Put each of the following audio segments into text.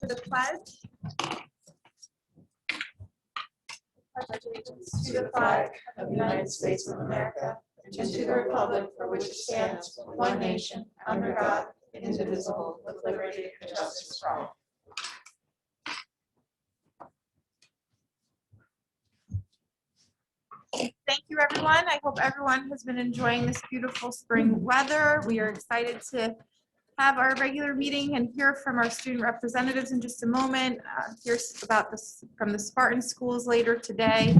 For the pledge. Pledge allegiance to the flag of the United States of America and to the republic for which it stands, one nation, under God, indivisible, with liberty and justice for all. Thank you, everyone. I hope everyone has been enjoying this beautiful spring weather. We are excited to have our regular meeting and hear from our student representatives in just a moment. Hear about this from the Spartan schools later today.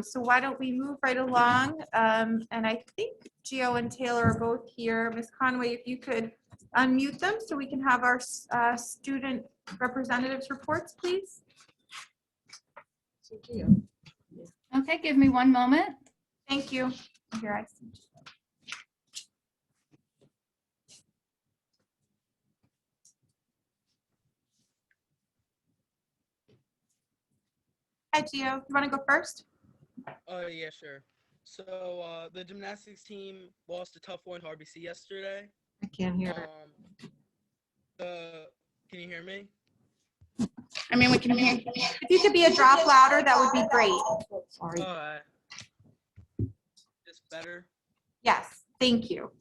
So why don't we move right along? And I think Gio and Taylor are both here. Ms. Conway, if you could unmute them so we can have our student representatives reports, please. Okay, give me one moment. Thank you. Here I see. Hi, Gio. You want to go first? Oh, yeah, sure. So the gymnastics team lost a tough one to RBC yesterday. I can't hear. Can you hear me? I mean, we can hear. If you could be a drop louder, that would be great. Sorry. Just better. Yes, thank you.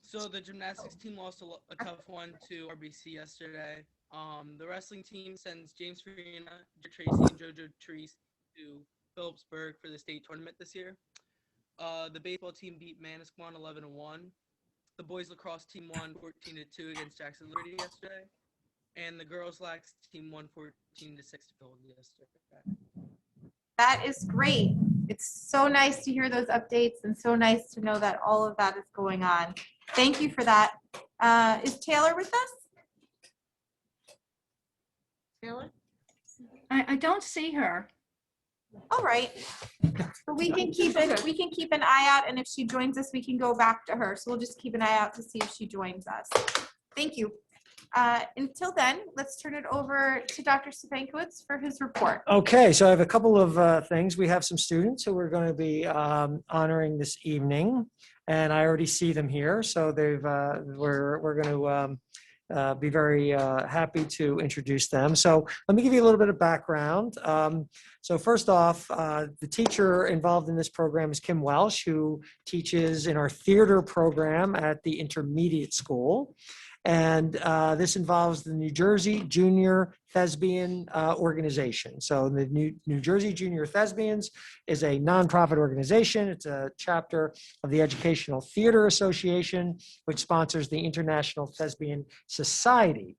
So the gymnastics team lost a tough one to RBC yesterday. The wrestling team sends James Farina, Tracy, and JoJo Treese to Phillipsburg for the state tournament this year. The baseball team beat Manasquan 11-1. The boys lacrosse team won 14-2 against Jackson Liberty yesterday. And the girls lax team won 14-6 to Philadelphia yesterday. That is great. It's so nice to hear those updates and so nice to know that all of that is going on. Thank you for that. Is Taylor with us? Taylor? I don't see her. All right. But we can keep an eye out, and if she joins us, we can go back to her. So we'll just keep an eye out to see if she joins us. Thank you. Until then, let's turn it over to Dr. Stepankowitz for his report. Okay, so I have a couple of things. We have some students who we're going to be honoring this evening, and I already see them here. So we're going to be very happy to introduce them. So let me give you a little bit of background. So first off, the teacher involved in this program is Kim Welsh, who teaches in our theater program at the intermediate school. And this involves the New Jersey Junior Thespian Organization. So the New Jersey Junior Thespians is a nonprofit organization. It's a chapter of the Educational Theater Association, which sponsors the International Thespian Society.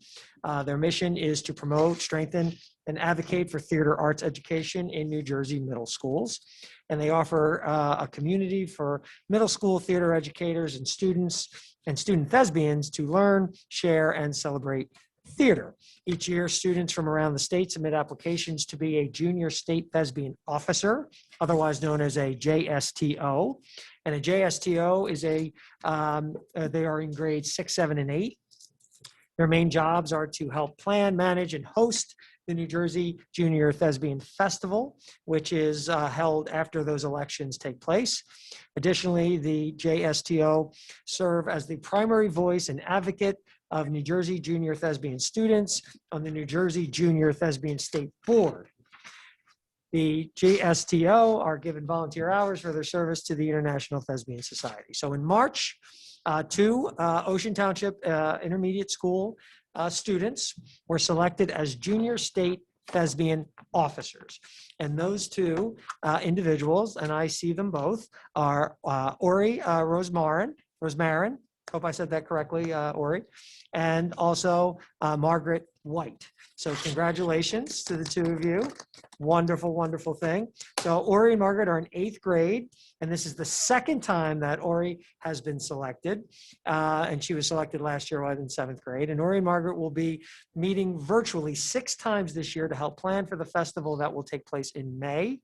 Their mission is to promote, strengthen, and advocate for theater arts education in New Jersey middle schools. And they offer a community for middle school theater educators and students and student thespians to learn, share, and celebrate theater. Each year, students from around the state submit applications to be a junior state thespian officer, otherwise known as a JSTO. And a JSTO is they are in grades 6, 7, and 8. Their main jobs are to help plan, manage, and host the New Jersey Junior Thespian Festival, which is held after those elections take place. Additionally, the JSTO serve as the primary voice and advocate of New Jersey Junior Thespian students on the New Jersey Junior Thespian State Board. The JSTO are given volunteer hours for their service to the International Thespian Society. So in March, two Ocean Township Intermediate School students were selected as junior state thespian officers. And those two individuals, and I see them both, are Ori Rosmarin, hope I said that correctly, Ori, and also Margaret White. So congratulations to the two of you. Wonderful, wonderful thing. So Ori and Margaret are in 8th grade, and this is the second time that Ori has been selected. And she was selected last year while in 7th grade. And Ori and Margaret will be meeting virtually 6 times this year to help plan for the festival that will take place in May.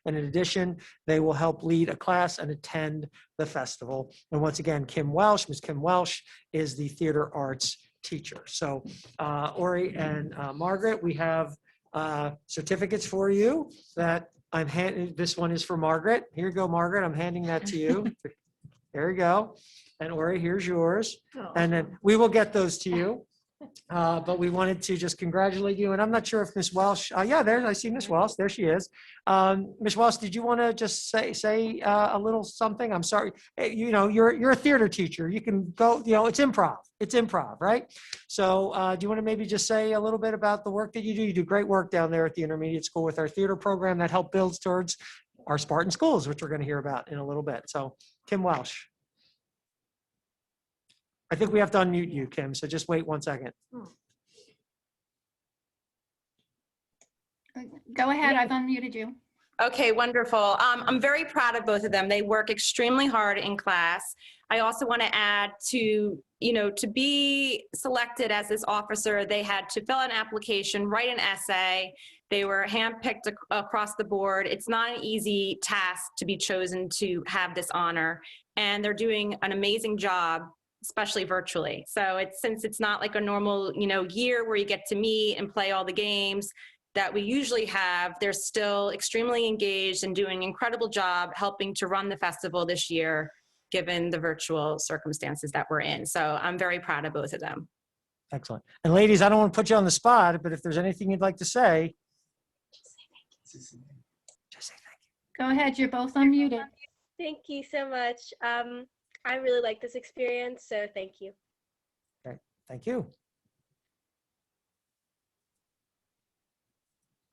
And in addition, they will help lead a class and attend the festival. And once again, Ms. Kim Welsh is the theater arts teacher. So Ori and Margaret, we have certificates for you that I'm handing. This one is for Margaret. Here you go, Margaret. I'm handing that to you. There you go. And Ori, here's yours. And then we will get those to you. But we wanted to just congratulate you. And I'm not sure if Miss Welsh, yeah, there, I see Miss Welsh. There she is. Miss Welsh, did you want to just say a little something? I'm sorry. You know, you're a theater teacher. You can go, you know, it's improv. It's improv, right? So do you want to maybe just say a little bit about the work that you do? You do great work down there at the intermediate school with our theater program that help builds towards our Spartan schools, which we're going to hear about in a little bit. So Kim Welsh. I think we have to unmute you, Kim, so just wait 1 second. Go ahead, I've unmuted you. Okay, wonderful. I'm very proud of both of them. They work extremely hard in class. I also want to add to, you know, to be selected as this officer, they had to fill out an application, write an essay. They were handpicked across the board. It's not an easy task to be chosen to have this honor, and they're doing an amazing job, especially virtually. So since it's not like a normal, you know, year where you get to meet and play all the games that we usually have, they're still extremely engaged and doing an incredible job helping to run the festival this year, given the virtual circumstances that we're in. So I'm very proud of both of them. Excellent. And ladies, I don't want to put you on the spot, but if there's anything you'd like to say. Just say thank you. Go ahead, you're both unmuted. Thank you so much. I really like this experience, so thank you. Thank you.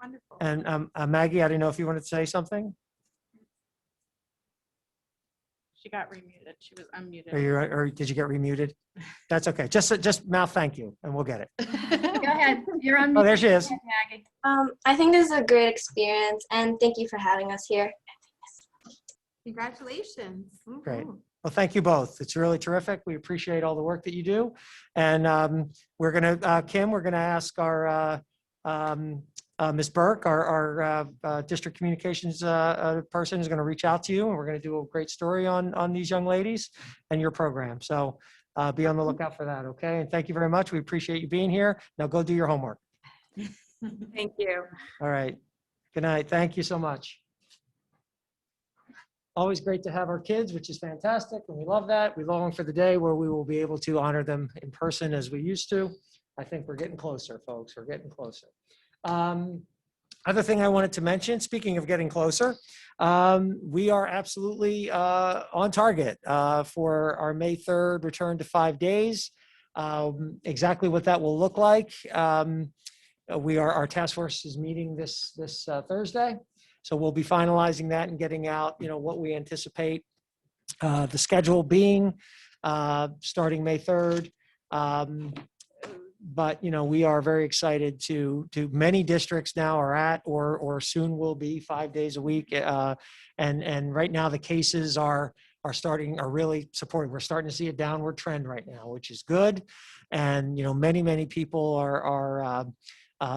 Wonderful. And Maggie, I didn't know if you wanted to say something. She got remuted. She was unmuted. Or did you get remuted? That's okay. Just mouth thank you and we'll get it. Go ahead, you're unmuted. Oh, there she is. Maggie. I think this is a great experience, and thank you for having us here. Congratulations. Great. Mhm. Well, thank you both. It's really terrific. We appreciate all the work that you do. And we're going to, Kim, we're going to ask our Ms. Burke, our district communications person, is going to reach out to you, and we're going to do a great story on these young ladies and your program. So be on the lookout for that, okay? And thank you very much. We appreciate you being here. Now go do your homework. Thank you. All right. Good night. Thank you so much. Always great to have our kids, which is fantastic, and we love that. We long for the day where we will be able to honor them in person as we used to. I think we're getting closer, folks. We're getting closer. Other thing I wanted to mention, speaking of getting closer, we are absolutely on target for our May 3rd return to 5 days. Exactly what that will look like. Our task force is meeting this Thursday. So we'll be finalizing that and getting out, you know, what we anticipate the schedule being starting May 3rd. But, you know, we are very excited to many districts now are at or soon will be 5 days a week. And right now the cases are really supporting. We're starting to see a downward trend right now, which is good. And, you know, many people are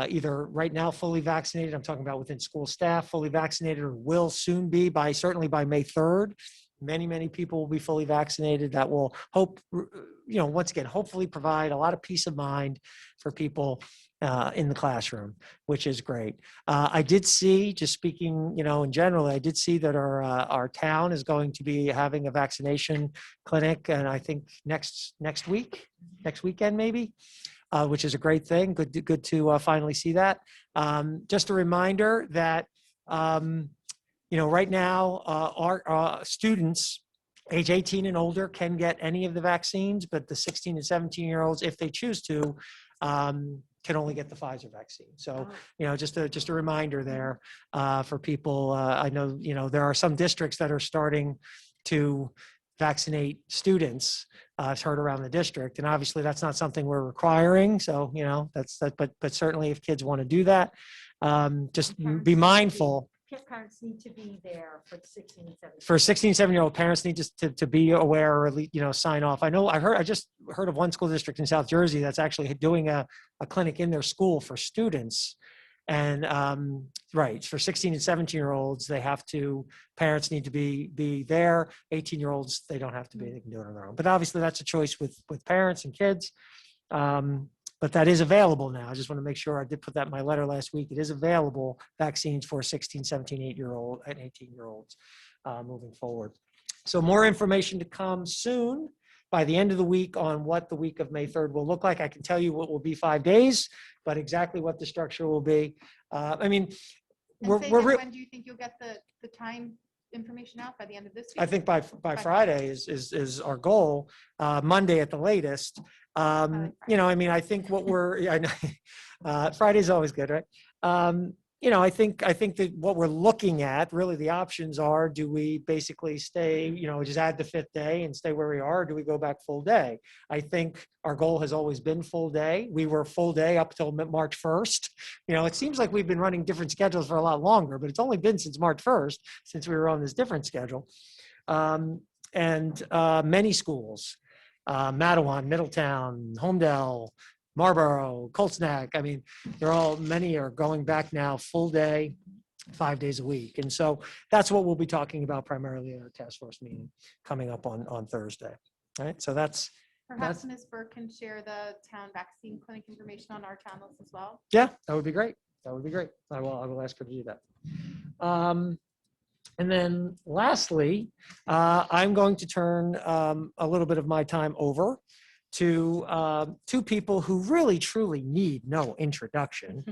either right now fully vaccinated. I'm talking about within school staff, fully vaccinated, or will soon be certainly by May 3rd. Many people will be fully vaccinated. That will once again, hopefully provide a lot of peace of mind for people in the classroom, which is great. I did see, just speaking, you know, in general, I did see that our town is going to be having a vaccination clinic, and I think next weekend maybe. Which is a great thing. Good to finally see that. Just a reminder that, you know, right now our students age 18 and older can get any of the vaccines, but the 16 and 17-year-olds, if they choose to, can only get the Pfizer vaccine. So, you know, just a reminder there for people. I know, you know, there are some districts that are starting to vaccinate students. I've heard around the district, and obviously that's not something we're requiring. So, you know, but certainly if kids want to do that, just be mindful. Parents need to be there for the 16 and 17. For 16, 17-year-old parents need to be aware, or at least, you know, sign off. I just heard of one school district in South Jersey that's actually doing a clinic in their school for students. And right, for 16 and 17-year-olds, parents need to be there. 18-year-olds, they don't have to be, they can do it on their own. But obviously that's a choice with parents and kids. But that is available now. I just want to make sure I did put that in my letter last week. It is available, vaccines for 16, 17, 8-year-old and 18-year-olds moving forward. So more information to come soon. by the end of the week on what the week of May 3rd will look like. I can tell you what will be 5 days, but exactly what the structure will be. I mean, And say we're again, re- when do you think you'll get the time information out? By the end of this week? I think by Friday is our goal, Monday at the latest. You know, I mean, I think what we're, yeah, I know, Friday's always good, right? You know, I think that what we're looking at, really the options are, do we basically stay, you know, just add the 5th day and stay where we are, or do we go back full day? I think our goal has always been full day. We were full day up till March 1st. You know, it seems like we've been running different schedules for a lot longer, but it's only been since March 1st, since we were on this different schedule. Many schools, Mattawan, Middletown, Homedale, Marlboro, Colts Neck. I mean, many are going back now full day, 5 days a week. And so that's what we'll be talking about primarily in our task force meeting coming up on Thursday. All right. So that's, Perhaps Ms. Burke can share the town vaccine clinic information on our town list as well. yeah, that would be great. That would be great. I will ask her to do that. And then lastly, I'm going to turn a little bit of my time over to 2 people who really truly need no introduction,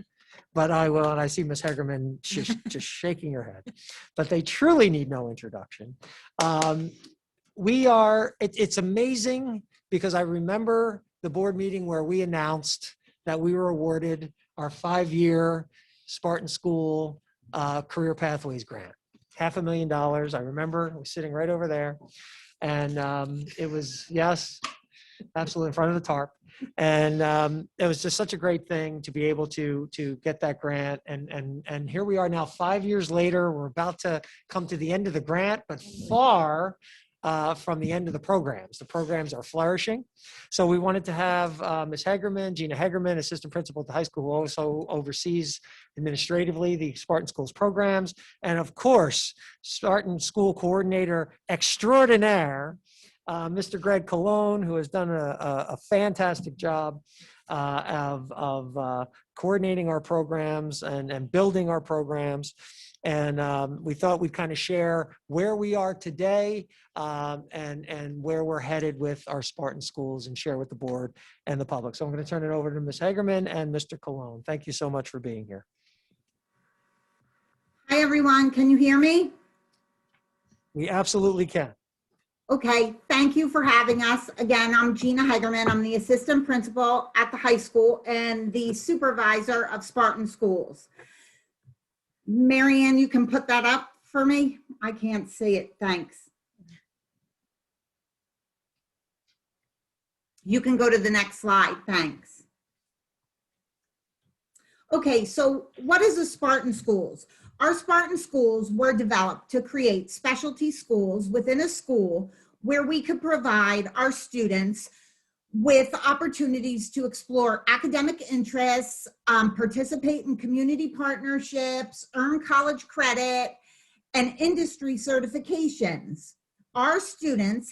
but I will, and I see Ms. Hegerman just shaking her head, but they truly need no introduction. It's amazing because I remember the board meeting where we announced that we were awarded our 5-year Spartan School Career Pathways Grant. $500,000. I remember I was sitting right over there, and it was, yes, absolutely in front of the tarp. And it was just such a great thing to be able to get that grant. And here we are now 5 years later. We're about to come to the end of the grant, but far from the end of the programs. The programs are flourishing. So we wanted to have Ms. Hegerman, Gina Hegerman, assistant principal at the high school, who also oversees administratively the Spartan Schools programs. And of course, Spartan School Coordinator Extraordinaire, Mr. Greg Colon, who has done a fantastic job of coordinating our programs and building our programs. And we thought we'd kind of share where we are today and where we're headed with our Spartan Schools and share with the board and the public. So I'm going to turn it over to Ms. Hegerman and Mr. Colon. Thank you so much for being here. Hi, everyone. Can you hear me? We absolutely can. Okay, thank you for having us. Again, I'm Gina Hegerman. I'm the assistant principal at the high school and the supervisor of Spartan Schools. Marianne, you can put that up for me? I can't see it. Thanks. You can go to the next slide. Thanks. Okay, so what is the Spartan Schools? Our Spartan Schools were developed to create specialty schools within a school where we could provide our students with opportunities to explore academic interests, participate in community partnerships, earn college credit, and industry certifications. Our students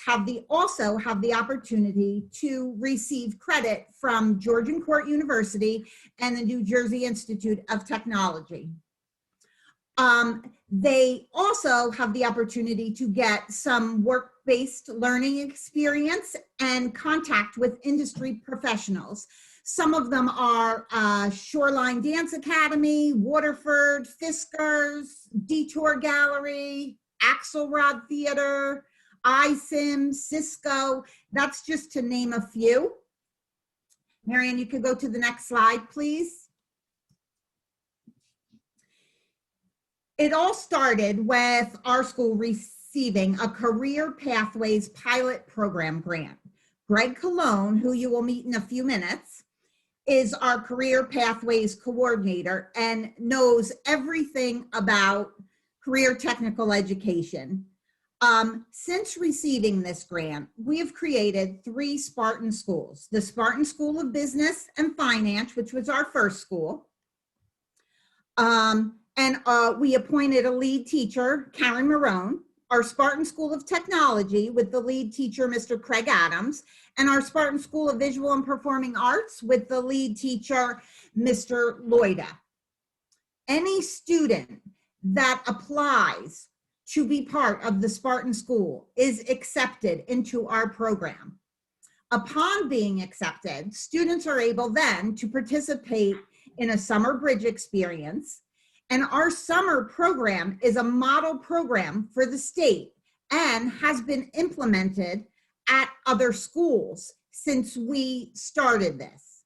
also have the opportunity to receive credit from Georgian Court University and the New Jersey Institute of Technology. They also have the opportunity to get some work-based learning experience and contact with industry professionals. Some of them are Shoreline Dance Academy, Waterford, Fiskars, Detour Gallery, Axelrod Theater, iSIM, Cisco. That's just to name a few. Marianne, you could go to the next slide, please. It all started with our school receiving a Career Pathways Pilot Program grant. Greg Colon, who you will meet in a few minutes, is our Career Pathways Coordinator and knows everything about career technical education. Since receiving this grant, we have created 3 Spartan schools. The Spartan School of Business and Finance, which was our first school. We appointed a lead teacher, Karen Marone, our Spartan School of Technology with the lead teacher, Mr. Craig Adams, and our Spartan School of Visual and Performing Arts with the lead teacher, Mr. Loida. Any student that applies to be part of the Spartan School is accepted into our program. Upon being accepted, students are able then to participate in a summer bridge experience. And our summer program is a model program for the state and has been implemented at other schools since we started this.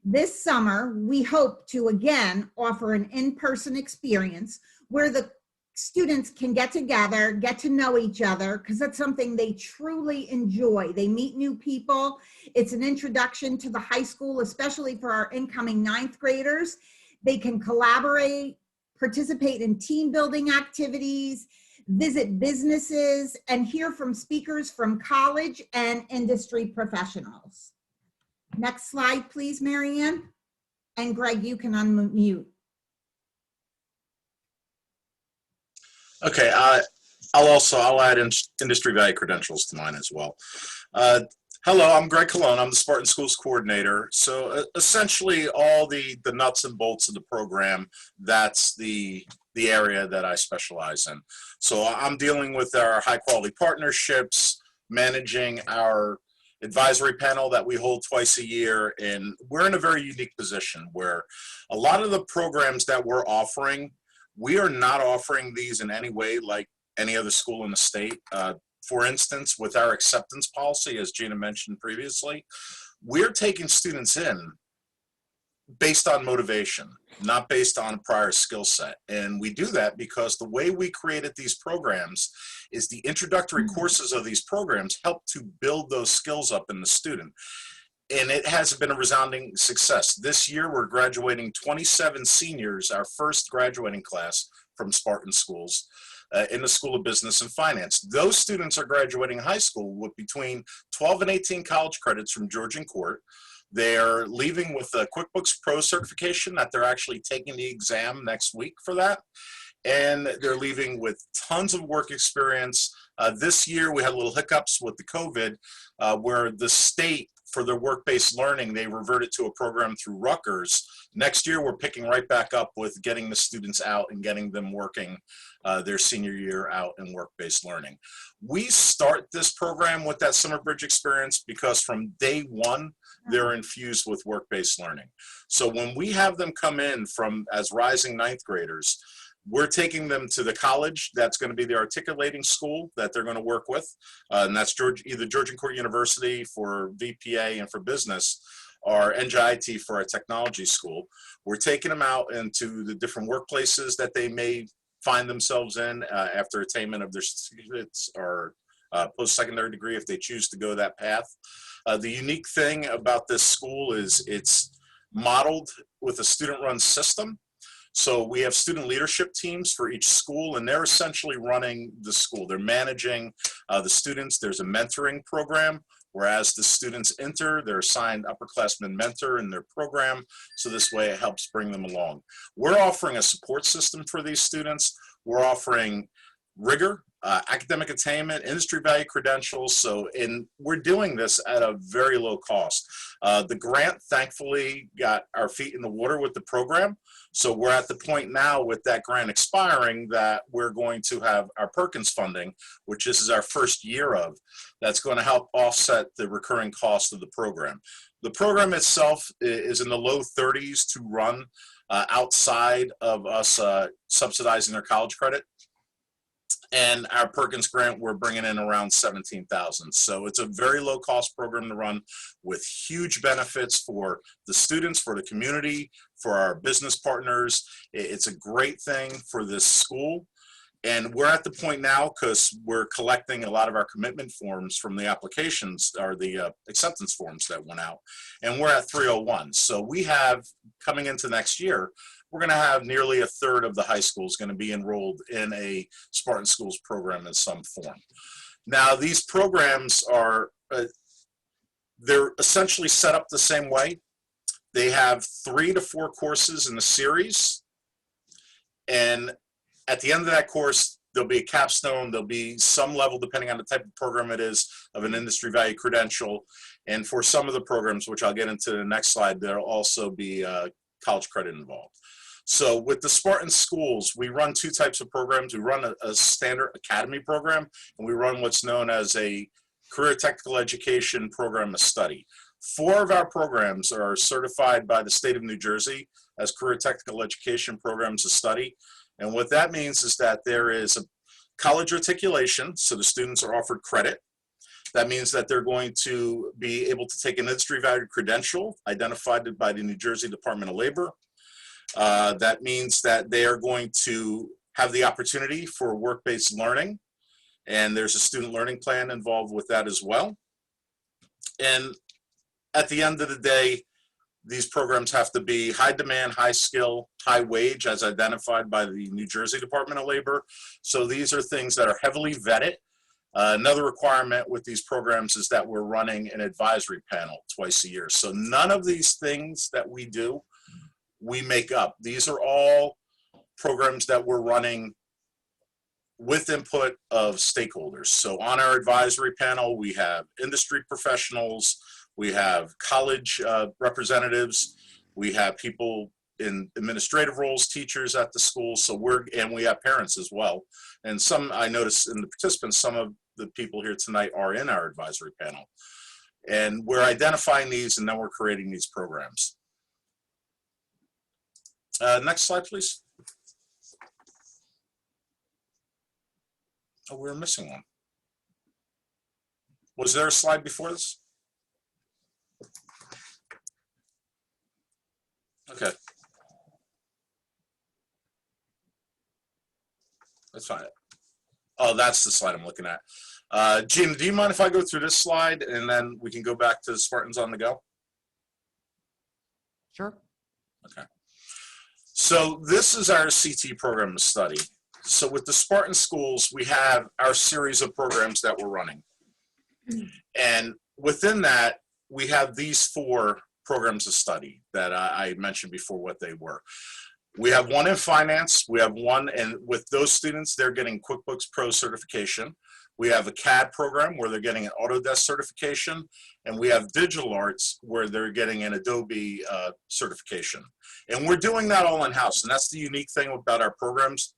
This summer, we hope to again offer an in-person experience where the students can get together, get to know each other, because that's something they truly enjoy. They meet new people. It's an introduction to the high school, especially for our incoming ninth graders. They can collaborate, participate in team building activities, visit businesses, and hear from speakers from college and industry professionals. Next slide, please, Marianne. And Greg, you can unmute. Okay, I'll add industry value credentials to mine as well. Hello, I'm Greg Colon. I'm the Spartan Schools Coordinator. So essentially all the nuts and bolts of the program, that's the area that I specialize in. So I'm dealing with our high quality partnerships, managing our advisory panel that we hold twice a year, and we're in a very unique position where a lot of the programs that we're offering, we are not offering these in any way like any other school in the state. For instance, with our acceptance policy, as Gina mentioned previously, we're taking students in based on motivation, not based on a prior skill set. And we do that because the way we created these programs is the introductory courses of these programs help to build those skills up in the student. And it has been a resounding success. This year, we're graduating 27 seniors, our first graduating class from Spartan Schools in the School of Business and Finance. Those students are graduating high school with between 12 and 18 college credits from Georgian Court. They're leaving with a QuickBooks Pro certification that they're actually taking the exam next week for that. And they're leaving with tons of work experience. This year, we had little hiccups with the COVID where the state, for their work-based learning, they reverted to a program through Rutgers. Next year, we're picking right back up with getting the students out and getting them working their senior year out in work-based learning. We start this program with that summer bridge experience because from day one, they're infused with work-based learning. So when we have them come in as rising ninth graders, we're taking them to the college that's going to be the articulating school that they're going to work with, and that's either Georgian Court University for VPA and for business, or NJIT for our technology school. We're taking them out into the different workplaces that they may find themselves in after attainment of their certificates or post-secondary degree if they choose to go that path. The unique thing about this school is it's modeled with a student-run system. So we have student leadership teams for each school, and they're essentially running the school. They're managing the students. There's a mentoring program, whereas the students enter, they're assigned upperclassmen mentor in their program. So this way it helps bring them along. We're offering a support system for these students. We're offering rigor, academic attainment, industry value credentials. We're doing this at a very low cost. The grant, thankfully, got our feet in the water with the program. So we're at the point now with that grant expiring that we're going to have our Perkins funding, which this is our first year of, that's going to help offset the recurring cost of the program. The program itself is in the low 30s to run outside of us subsidizing their college credit. And our Perkins grant, we're bringing in around $17,000. So it's a very low cost program to run with huge benefits for the students, for the community, for our business partners. It's a great thing for this school. And we're at the point now, because we're collecting a lot of our commitment forms from the applications or the acceptance forms that went out. And we're at 301. So we have, coming into next year, we're going to have nearly a third of the high schools going to be enrolled in a Spartan Schools program in some form. Now, these programs are, they're essentially set up the same way. They have 3 to 4 courses in the series. And at the end of that course, there'll be a capstone. There'll be some level, depending on the type of program it is, of an industry value credential. And for some of the programs, which I'll get into the next slide, there'll also be college credit involved. So with the Spartan Schools, we run 2 types of programs. We run a standard academy program, and we run what's known as a Career Technical Education Program of Study. 4 of our programs are certified by the state of New Jersey as Career Technical Education Programs of Study. And what that means is that there is a college articulation, so the students are offered credit. That means that they're going to be able to take an industry valued credential identified by the New Jersey Department of Labor. That means that they are going to have the opportunity for work-based learning, and there's a student learning plan involved with that as well. And at the end of the day, these programs have to be high demand, high skill, high wage as identified by the New Jersey Department of Labor. So these are things that are heavily vetted. Another requirement with these programs is that we're running an advisory panel twice a year. So none of these things that we do, we make up. These are all programs that we're running with input of stakeholders. So on our advisory panel, we have industry professionals, we have college representatives, we have people in administrative roles, teachers at the school. So and we have parents as well. And some, I noticed in the participants, some of the people here tonight are in our advisory panel. And we're identifying these, and then we're creating these programs. Next slide, please. Oh, we're missing one. Was there a slide before this? Okay. That's fine. Oh, that's the slide I'm looking at. Gina, do you mind if I go through this slide and then we can go back to Spartans on the Go? Sure. Okay. So this is our CT program of study. So with the Spartan schools, we have our series of programs that we're running. And within that, we have these 4 programs of study that I mentioned before what they were. We have one in finance, we have one, and with those students, they're getting QuickBooks Pro certification. We have a CAD program where they're getting an Autodesk certification, and we have digital arts where they're getting an Adobe certification. And we're doing that all in-house, and that's the unique thing about our programs,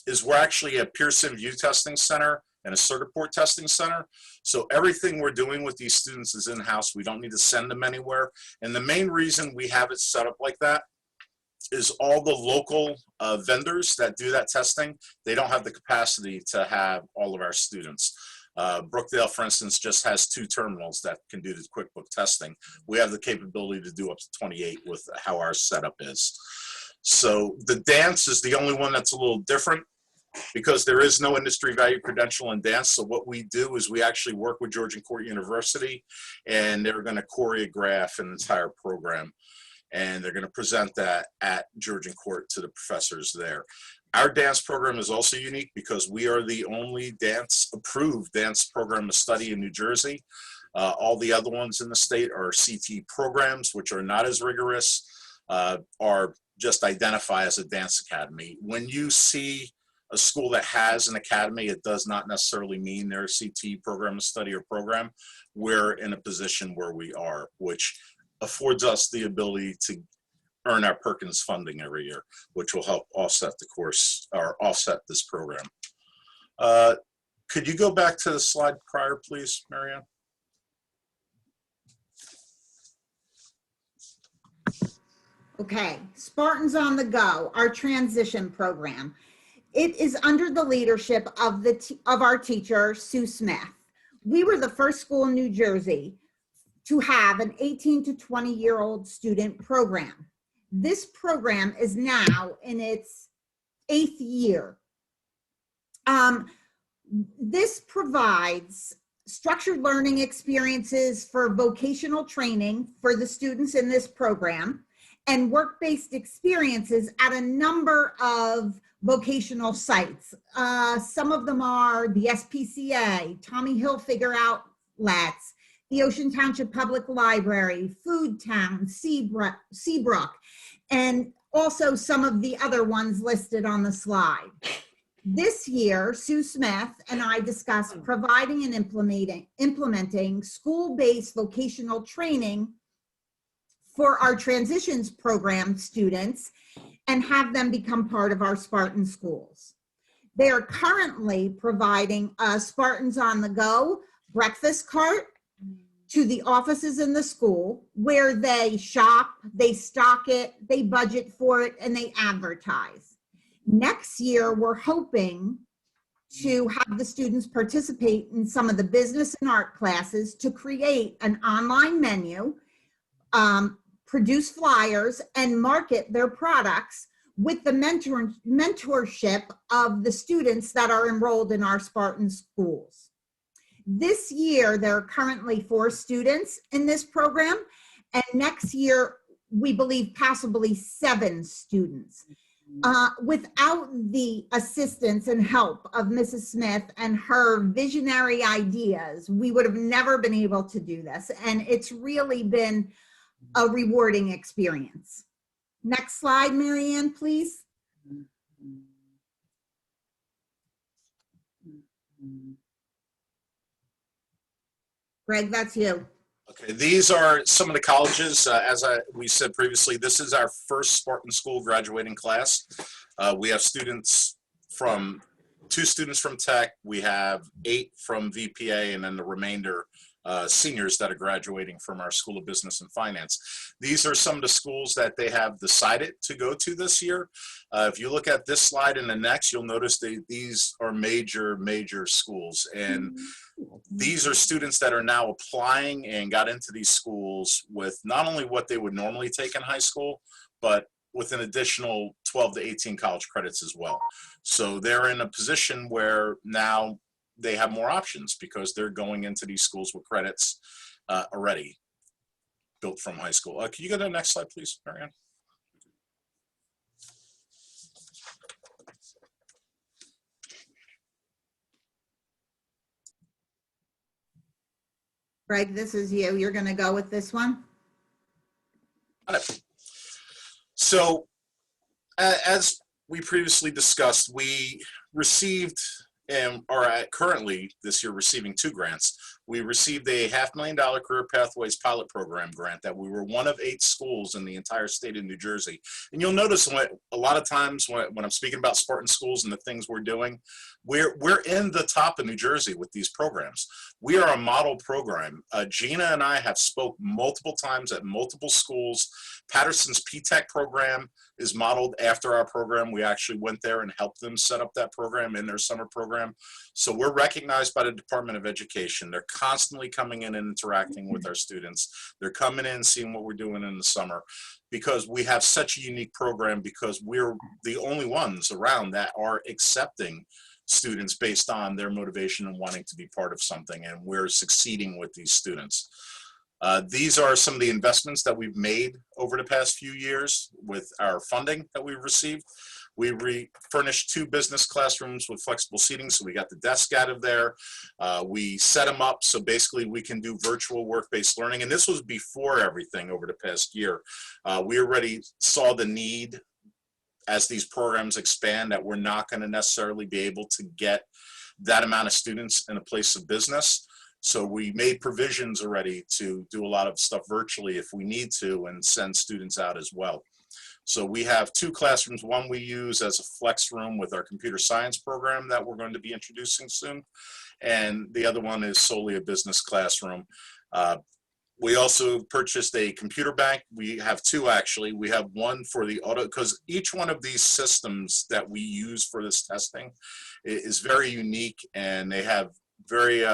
is we're actually a Pearson VUE testing center and a Certiport testing center. So everything we're doing with these students is in-house. We don't need to send them anywhere. And the main reason we have it set up like that is all the local vendors that do that testing, they don't have the capacity to have all of our students. Brookdale, for instance, just has 2 terminals that can do the QuickBook testing. We have the capability to do up to 28 with how our setup is. So the dance is the only one that's a little different because there is no industry value credential in dance. So what we do is we actually work with Georgian Court University, and they're going to choreograph an entire program. And they're going to present that at Georgian Court to the professors there. Our dance program is also unique because we are the only approved dance program of study in New Jersey. All the other ones in the state are CT programs, which are not as rigorous, are just identify as a dance academy. When you see a school that has an academy, it does not necessarily mean they're a CT program of study or program. We're in a position where we are, which affords us the ability to earn our Perkins funding every year, which will help offset the course or offset this program. Could you go back to the slide prior, please, Marianne? Okay, Spartans on the Go, our transition program. It is under the leadership of our teacher, Sue Smith. We were the first school in New Jersey to have an 18 to 20-year-old student program. This program is now in its 8th year. This provides structured learning experiences for vocational training for the students in this program and work-based experiences at a number of vocational sites. Some of them are the SPCA, Tommy Hilfiger outlets, the Ocean Township Public Library, Food Town, Seabrook, and also some of the other ones listed on the slide. This year, Sue Smith and I discussed providing and implementing school-based vocational training for our transitions program students and have them become part of our Spartan schools. They are currently providing Spartans on the Go breakfast cart to the offices in the school where they shop, they stock it, they budget for it, and they advertise. Next year, we're hoping to have the students participate in some of the business and art classes to create an online menu, produce flyers, and market their products with the mentorship of the students that are enrolled in our Spartan schools. This year, there are currently 4 students in this program, and next year, we believe possibly 7 students. Without the assistance and help of Mrs. Smith and her visionary ideas, we would have never been able to do this. And it's really been a rewarding experience. Next slide, Marianne, please. Greg, that's you. Okay, these are some of the colleges. We said previously, this is our first Spartan School graduating class. We have students from 2 students from Tech. We have 8 from VPA, and then the remainder seniors that are graduating from our School of Business and Finance. These are some of the schools that they have decided to go to this year. If you look at this slide and the next, you'll notice these are major schools. And these are students that are now applying and got into these schools with not only what they would normally take in high school, but with an additional 12 to 18 college credits as well. So they're in a position where now they have more options because they're going into these schools with credits already built from high school. Can you go to the next slide, please, Marianne? Greg, this is you. You're going to go with this one? So, as we previously discussed, we received and are currently this year receiving 2 grants. We received a $500,000 Career Pathways Pilot Program grant that we were one of 8 schools in the entire state of New Jersey. And you'll notice a lot of times when I'm speaking about Spartan schools and the things we're doing, we're in the top of New Jersey with these programs. We are a model program. Gina and I have spoke multiple times at multiple schools. Patterson's P-TECH program is modeled after our program. We actually went there and helped them set up that program in their summer program. So we're recognized by the Department of Education. They're constantly coming in and interacting with our students. They're coming in and seeing what we're doing in the summer because we have such a unique program because we're the only ones around that are accepting students based on their motivation and wanting to be part of something, and we're succeeding with these students. These are some of the investments that we've made over the past few years with our funding that we've received. We furnished 2 business classrooms with flexible seating, so we got the desk out of there. We set them up so basically we can do virtual work-based learning, and this was before everything over the past year. We already saw the need as these programs expand that we're not going to necessarily be able to get that amount of students in a place of business. So we made provisions already to do a lot of stuff virtually if we need to and send students out as well. So we have 2 classrooms. One we use as a flex room with our computer science program that we're going to be introducing soon. And the other one is solely a business classroom. We also purchased a computer bank. We have 2 actually. We have one for the auto, because each one of these systems that we use for this testing is very unique, and they have very,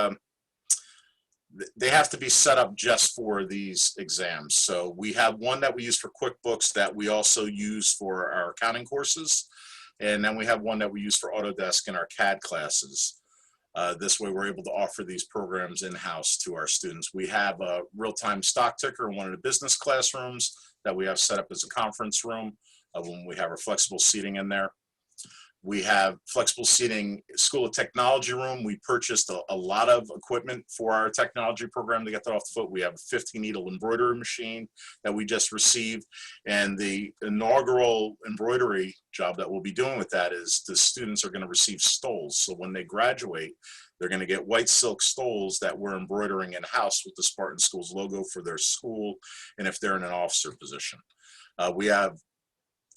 they have to be set up just for these exams. So we have one that we use for QuickBooks that we also use for our accounting courses. And then we have one that we use for Autodesk in our CAD classes. This way we're able to offer these programs in-house to our students. We have a real-time stock ticker in one of the business classrooms that we have set up as a conference room when we have our flexible seating in there. We have flexible seating School of Technology room. We purchased a lot of equipment for our technology program to get that off the foot. We have a 15-needle embroidery machine that we just received. And the inaugural embroidery job that we'll be doing with that is the students are going to receive stoles. So when they graduate, they're going to get white silk stoles that we're embroidering in-house with the Spartan Schools logo for their school and if they're in an officer position. We have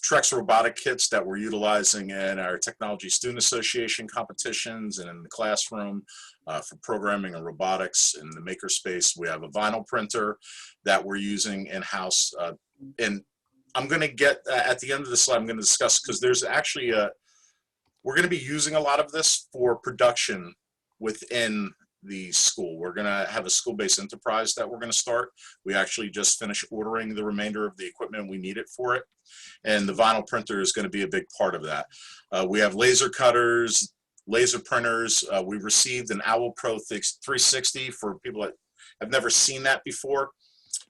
Trex robotic kits that we're utilizing in our Technology Student Association competitions and in the classroom for programming and robotics in the makerspace. We have a vinyl printer that we're using in-house. And I'm going to get, at the end of the slide, I'm going to discuss, because there's actually we're going to be using a lot of this for production within the school. We're going to have a school-based enterprise that we're going to start. We actually just finished ordering the remainder of the equipment we needed for it. And the vinyl printer is going to be a big part of that. We have laser cutters, laser printers. We received an Owl Pro 360 for people that have never seen that before.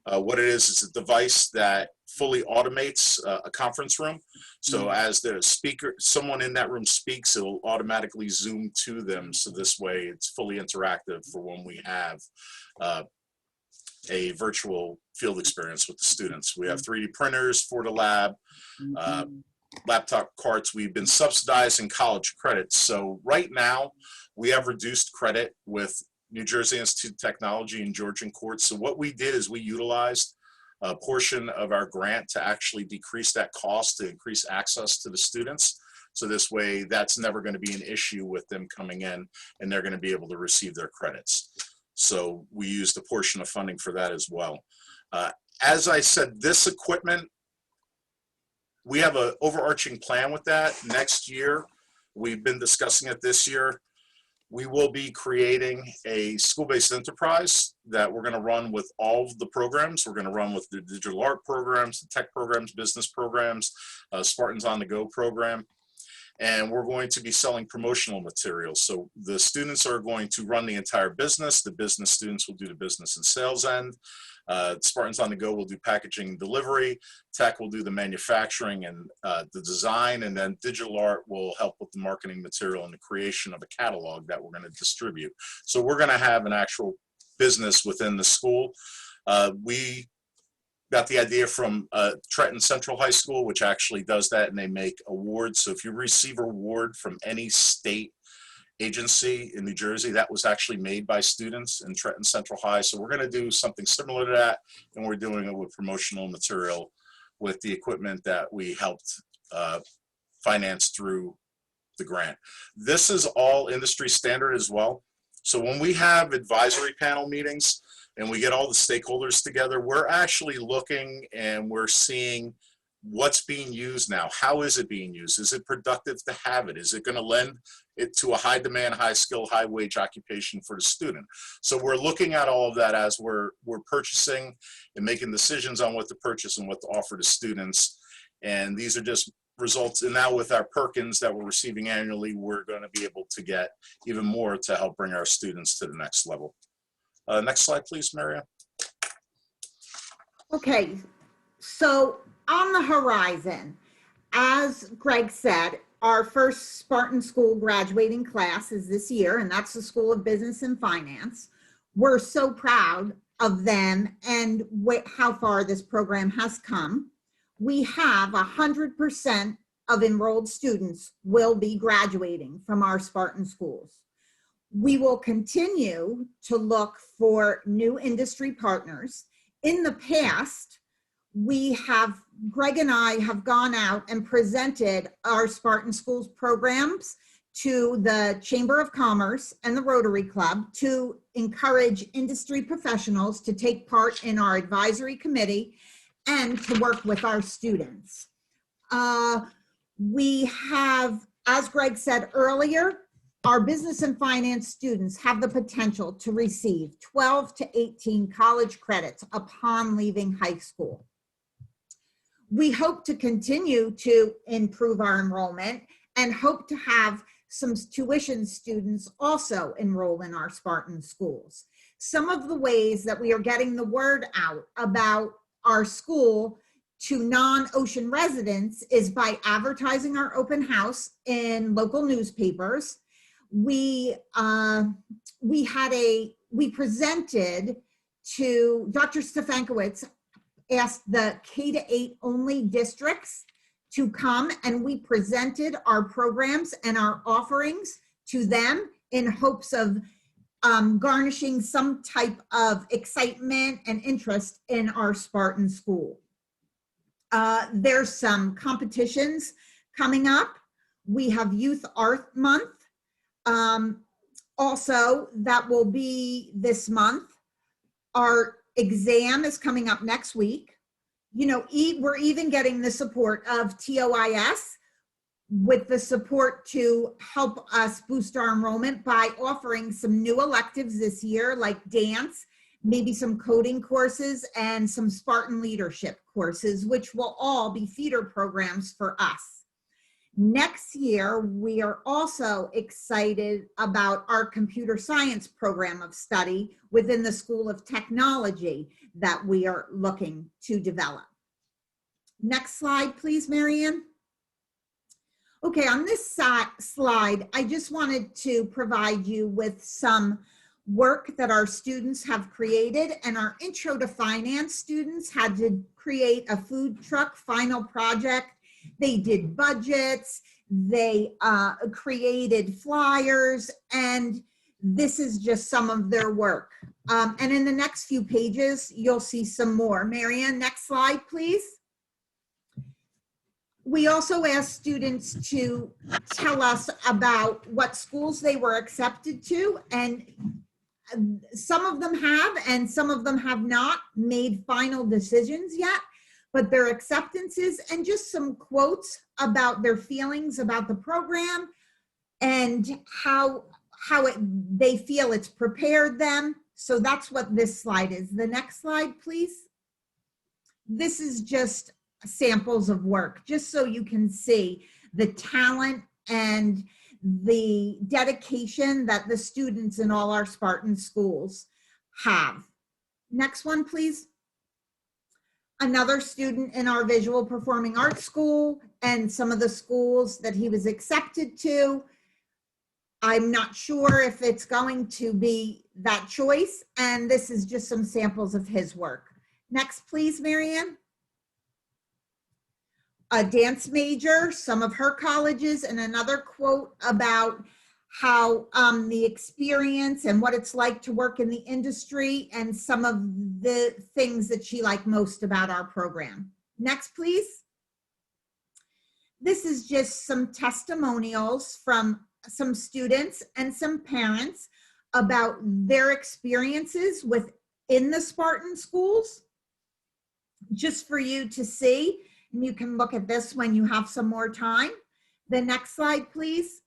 What it is a device that fully automates a conference room. So as the speaker, someone in that room speaks, it will automatically zoom to them. So this way it's fully interactive for when we have a virtual field experience with the students. We have 3D printers for the lab, laptop carts. We've been subsidizing college credits. So right now we have reduced credit with New Jersey Institute of Technology and Georgian Court. So what we did is we utilized a portion of our grant to actually decrease that cost to increase access to the students. So this way, that's never going to be an issue with them coming in, and they're going to be able to receive their credits. So we used a portion of funding for that as well. As I said, this equipment, we have an overarching plan with that. Next year, we've been discussing it this year. We will be creating a school-based enterprise that we're going to run with all of the programs. We're going to run with the digital art programs, the tech programs, business programs, Spartans on the Go program. And we're going to be selling promotional materials. So the students are going to run the entire business. The business students will do the business and sales end. Spartans on the Go will do packaging and delivery. Tech will do the manufacturing and the design. And then digital art will help with the marketing material and the creation of a catalog that we're going to distribute. So we're going to have an actual business within the school. We got the idea from Trenton Central High School, which actually does that, and they make awards. So if you receive an award from any state agency in New Jersey, that was actually made by students in Trenton Central High. So we're going to do something similar to that, and we're doing it with promotional material with the equipment that we helped finance through the grant. This is all industry standard as well. So when we have advisory panel meetings, and we get all the stakeholders together, we're actually looking and we're seeing what's being used now. How is it being used? Is it productive to have it? Is it going to lend it to a high demand, high skill, high wage occupation for the student? So we're looking at all of that as we're purchasing and making decisions on what to purchase and what to offer to students. And these are just results. And now with our Perkins that we're receiving annually, we're going to be able to get even more to help bring our students to the next level. Next slide, please, Maria. Okay, so on the horizon, as Greg said, our first Spartan School graduating class is this year, and that's the School of Business and Finance. We're so proud of them and how far this program has come. We have 100% of enrolled students will be graduating from our Spartan schools. We will continue to look for new industry partners. In the past, Greg and I have gone out and presented our Spartan Schools programs to the Chamber of Commerce and the Rotary Club to encourage industry professionals to take part in our advisory committee and to work with our students. We have, as Greg said earlier, our business and finance students have the potential to receive 12 to 18 college credits upon leaving high school. We hope to continue to improve our enrollment and hope to have some tuition students also enroll in our Spartan schools. Some of the ways that we are getting the word out about our school to non-Ocean residents is by advertising our open house in local newspapers. We presented to Dr. Stefankowitz, asked the K-8 only districts to come, and we presented our programs and our offerings to them in hopes of garnishing some type of excitement and interest in our Spartan school. There's some competitions coming up. We have Youth Art Month. Also, that will be this month. Our exam is coming up next week. You know, we're even getting the support of TOIS with the support to help us boost our enrollment by offering some new electives this year, like dance, maybe some coding courses, and some Spartan leadership courses, which will all be feeder programs for us. Next year, we are also excited about our computer science program of study within the School of Technology that we are looking to develop. Next slide, please, Marianne. Okay, on this slide, I just wanted to provide you with some work that our students have created, and our Intro to Finance students had to create a food truck final project. They did budgets, they created flyers, and this is just some of their work. And in the next few pages, you'll see some more. Marianne, next slide, please. We also asked students to tell us about what schools they were accepted to, and some of them have and some of them have not made final decisions yet, but their acceptances and just some quotes about their feelings about the program and how they feel it's prepared them. So that's what this slide is. The next slide, please. This is just samples of work, just so you can see the talent and the dedication that the students in all our Spartan schools have. Next one, please. Another student in our visual performing arts school and some of the schools that he was accepted to. I'm not sure if it's going to be that choice, and this is just some samples of his work. Next, please, Marianne. A dance major, some of her colleges, and another quote about how the experience and what it's like to work in the industry and some of the things that she liked most about our program. Next, please. This is just some testimonials from some students and some parents about their experiences within the Spartan schools, just for you to see. And you can look at this when you have some more time. The next slide, please.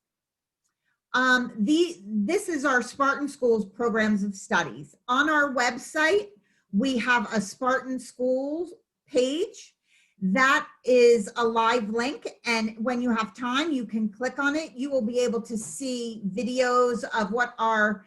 This is our Spartan Schools Programs of Studies. On our website, we have a Spartan Schools page. That is a live link, and when you have time, you can click on it. You will be able to see videos of what our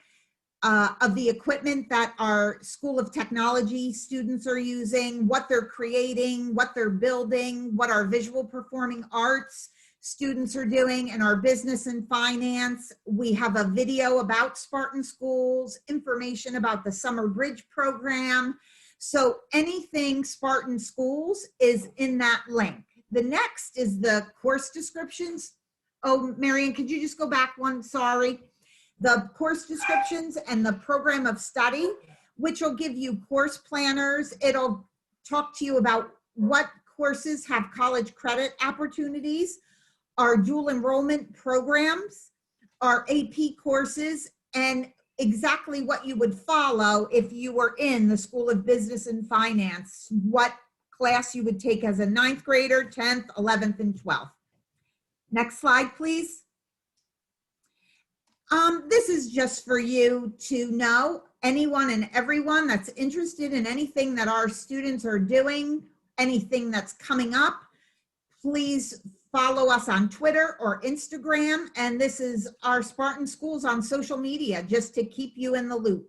of the equipment that our School of Technology students are using, what they're creating, what they're building, what our visual performing arts students are doing, and our business and finance. We have a video about Spartan Schools, information about the Summer Bridge program. So anything Spartan Schools is in that link. The next is the course descriptions. Oh, Marianne, could you just go back one? Sorry. The course descriptions and the program of study, which will give you course planners. It'll talk to you about what courses have college credit opportunities, our dual enrollment programs, our AP courses, and exactly what you would follow if you were in the School of Business and Finance, what class you would take as a 9th grader, 10th, 11th, and 12th. Next slide, please. This is just for you to know, anyone and everyone that's interested in anything that our students are doing, anything that's coming up, please follow us on Twitter or Instagram. And this is our Spartan Schools on social media, just to keep you in the loop.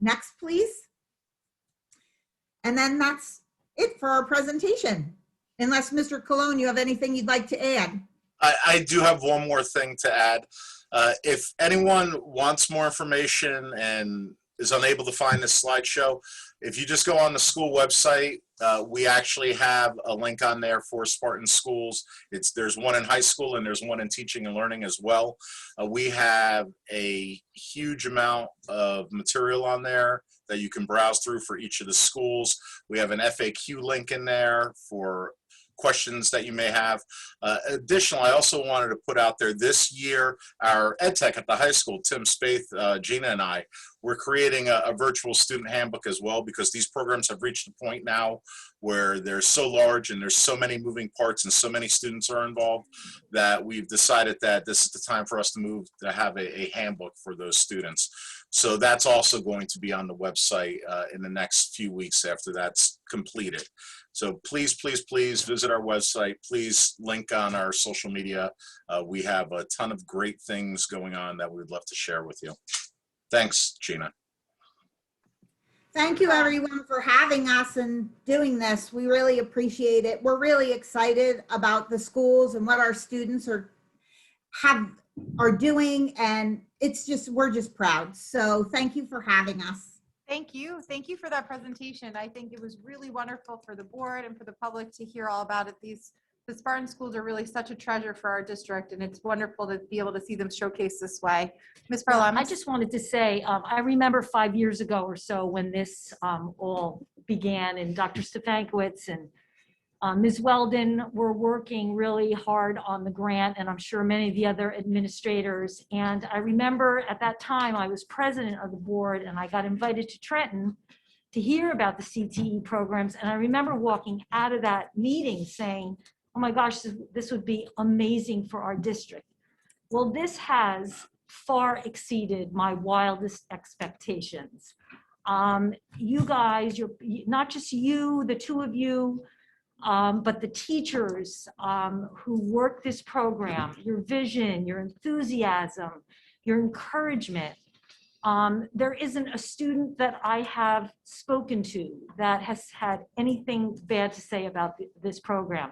Next, please. And then that's it for our presentation. Unless Mr. Colon, you have anything you'd like to add? I do have one more thing to add. If anyone wants more information and is unable to find this slideshow, if you just go on the school website, we actually have a link on there for Spartan Schools. There's one in high school and there's one in teaching and learning as well. We have a huge amount of material on there that you can browse through for each of the schools. We have an FAQ link in there for questions that you may have. Additionally, I also wanted to put out there this year, our ed tech at the high school, Tim Spaeth, Gina and I, we're creating a virtual student handbook as well, because these programs have reached a point now where they're so large and there's so many moving parts and so many students are involved that we've decided that this is the time for us to move to have a handbook for those students. So that's also going to be on the website in the next few weeks after that's completed. So please, please, please visit our website. Please link on our social media. We have a ton of great things going on that we'd love to share with you. Thanks, Gina. Thank you, everyone, for having us and doing this. We really appreciate it. We're really excited about the schools and what our students are doing, and we're just proud. So thank you for having us. Thank you. Thank you for that presentation. I think it was really wonderful for the board and for the public to hear all about it. The Spartan schools are really such a treasure for our district, and it's wonderful to be able to see them showcased this way. Ms. Parlam. I just wanted to say, I remember 5 years ago or so when this all began, and Dr. Stefankowitz and Ms. Weldon were working really hard on the grant, and I'm sure many of the other administrators. And I remember at that time I was president of the board, and I got invited to Trenton to hear about the CTE programs. And I remember walking out of that meeting saying, oh my gosh, this would be amazing for our district. Well, this has far exceeded my wildest expectations. You guys, not just you, the two of you, but the teachers who work this program, your vision, your enthusiasm, your encouragement. There isn't a student that I have spoken to that has had anything bad to say about this program.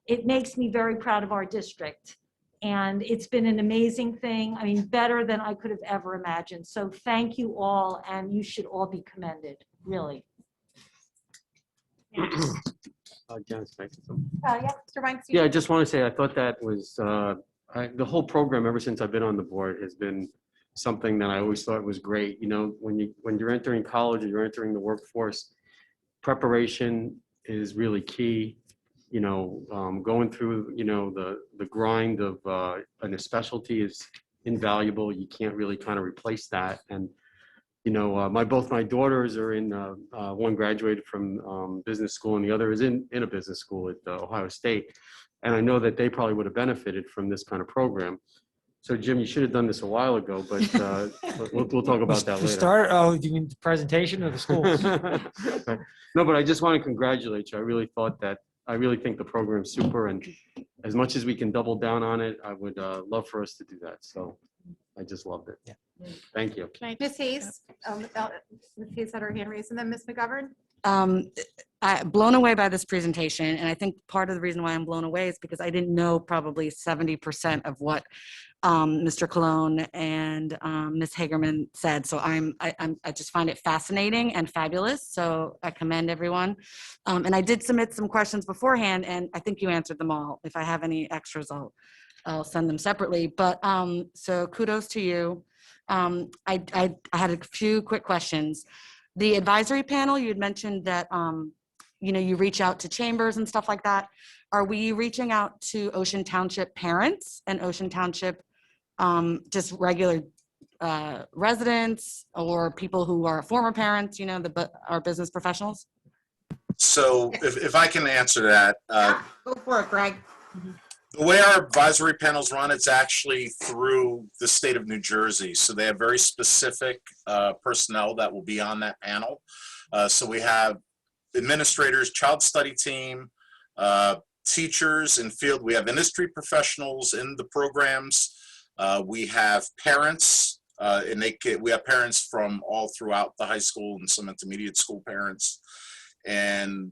It makes me very proud of our district. And it's been an amazing thing. I mean, better than I could have ever imagined. So thank you all, and you should all be commended, really. Janice, thank you. Yeah, Mr. Banks. Yeah, I just want to say I thought that was the whole program ever since I've been on the board has been something that I always thought was great. You know, when you're entering college or you're entering the workforce, preparation is really key. You know, going through the grind of a specialty is invaluable. You can't really kind of replace that. And you know, both my daughters are in, one graduated from business school and the other is in a business school at Ohio State. And I know that they probably would have benefited from this kind of program. So Jim, you should have done this a while ago, but we'll talk about that later. Oh, you mean the presentation of the schools? No, but I just want to congratulate you. I really think the program's super, and as much as we can double down on it, I would love for us to do that. So I just loved it. Yeah. Thank you. Ms. Hayes. Ms. Hayes had her hand raised, and then Ms. McGovern. I'm blown away by this presentation, and I think part of the reason why I'm blown away is because I didn't know probably 70% of what Mr. Colon and Ms. Hagerman said. So I just find it fascinating and fabulous. So I commend everyone. And I did submit some questions beforehand, and I think you answered them all. If I have any extras, I'll send them separately. But so kudos to you. I had a few quick questions. The advisory panel, you had mentioned that, you reach out to chambers and stuff like that. Are we reaching out to Ocean Township parents and Ocean Township just regular residents or people who are former parents, our business professionals? So if I can answer that. Go for it, Greg. The way our advisory panels run, it's actually through the state of New Jersey. So they have very specific personnel that will be on that panel. So we have administrators, child study team, teachers in field. We have industry professionals in the programs. We have parents, and we have parents from all throughout the high school and some intermediate school parents. And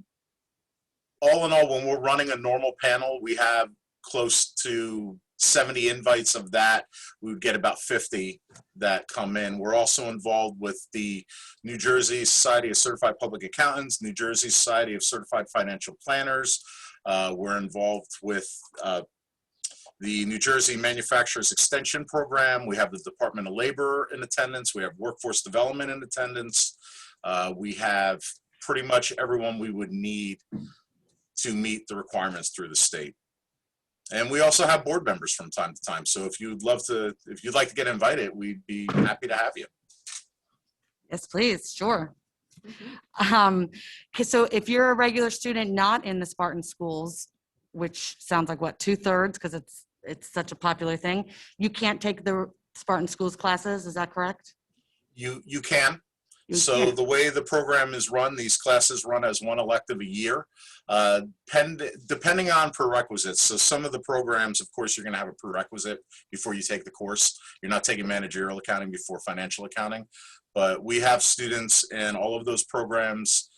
all in all, when we're running a normal panel, we have close to 70 invites of that. We would get about 50 that come in. We're also involved with the New Jersey Society of Certified Public Accountants, New Jersey Society of Certified Financial Planners. We're involved with the New Jersey Manufacturers Extension Program. We have the Department of Labor in attendance. We have Workforce Development in attendance. We have pretty much everyone we would need to meet the requirements through the state. And we also have board members from time to time. So if you'd like to get invited, we'd be happy to have you. Yes, please, sure. Okay, so if you're a regular student not in the Spartan schools, which sounds like what, 2/3, because it's such a popular thing, you can't take the Spartan schools classes, is that correct? You can. So can. the way the program is run, these classes run as one elective a year, depending on prerequisites. So some of the programs, of course, you're going to have a prerequisite before you take the course. You're not taking managerial accounting before financial accounting. But we have students in all of those programs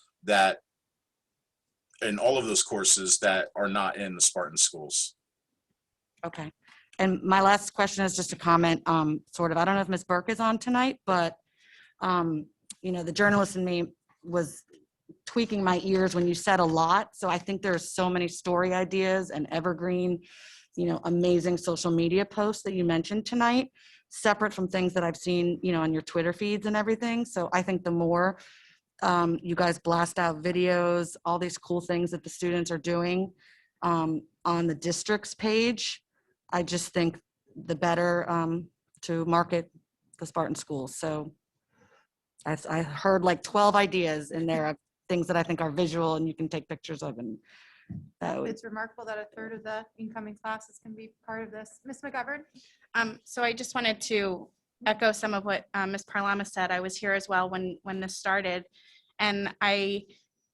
in all of those courses that are not in the Spartan schools. Okay. And my last question is just a comment, sort of, I don't know if Ms. Burke is on tonight, but you know, the journalist in me was tweaking my ears when you said a lot. So I think there's so many story ideas and evergreen, you know, amazing social media posts that you mentioned tonight, separate from things that I've seen, you know, on your Twitter feeds and everything. So I think the more you guys blast out videos, all these cool things that the students are doing on the district's page, I just think the better to market the Spartan schools. So I heard like 12 ideas in there of things that I think are visual and you can take pictures of, and that would, It's remarkable that 1/3 of the incoming classes can be part of this. Ms. McGovern? So I just wanted to echo some of what Ms. Parlama said. I was here as well when this started, and I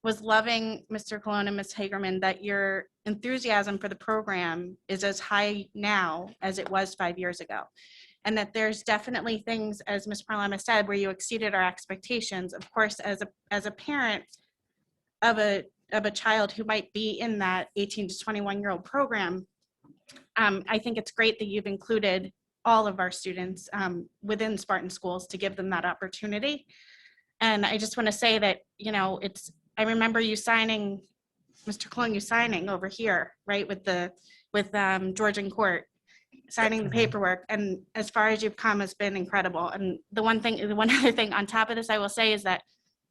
was loving, Mr. Colon and Ms. Hagerman, that your enthusiasm for the program is as high now as it was 5 years ago. And that there's definitely things, as Ms. Parlama said, where you exceeded our expectations. Of course, as a parent of a child who might be in that 18 to 21-year-old program, I think it's great that you've included all of our students within Spartan schools to give them that opportunity. And I just want to say that, you know, I remember you signing, Mr. Cologne, you signing over here, right, with Georgian Court, signing the paperwork. And as far as you've come has been incredible. And the one other thing on top of this I will say is that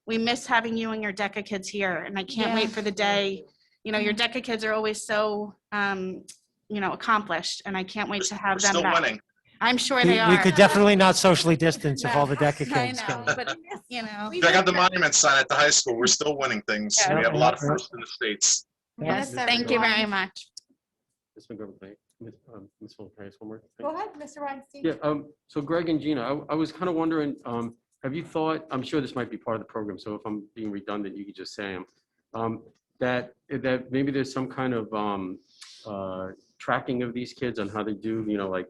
we miss having you and your DECA kids here. And I can't wait for the day, you know, your DECA kids are always so, you know, accomplished. And I can't wait to have We're them still back. winning. I'm sure they are. We could definitely not socially distance if all the DECA I kids know, come. but you know. Check out the monument sign at the high school. We're still winning things. Yeah. We have a lot of firsts in the States. Yes, thank you very much. Ms. McGovern, Ms. Fuller, can I ask one more thing? Go ahead, Mr. Weinstein. Yeah, so Greg and Gina, I was kind of wondering, have you thought, I'm sure this might be part of the program, so if I'm being redundant, you could just say them, that maybe there's some kind of tracking of these kids on how they do, you know, like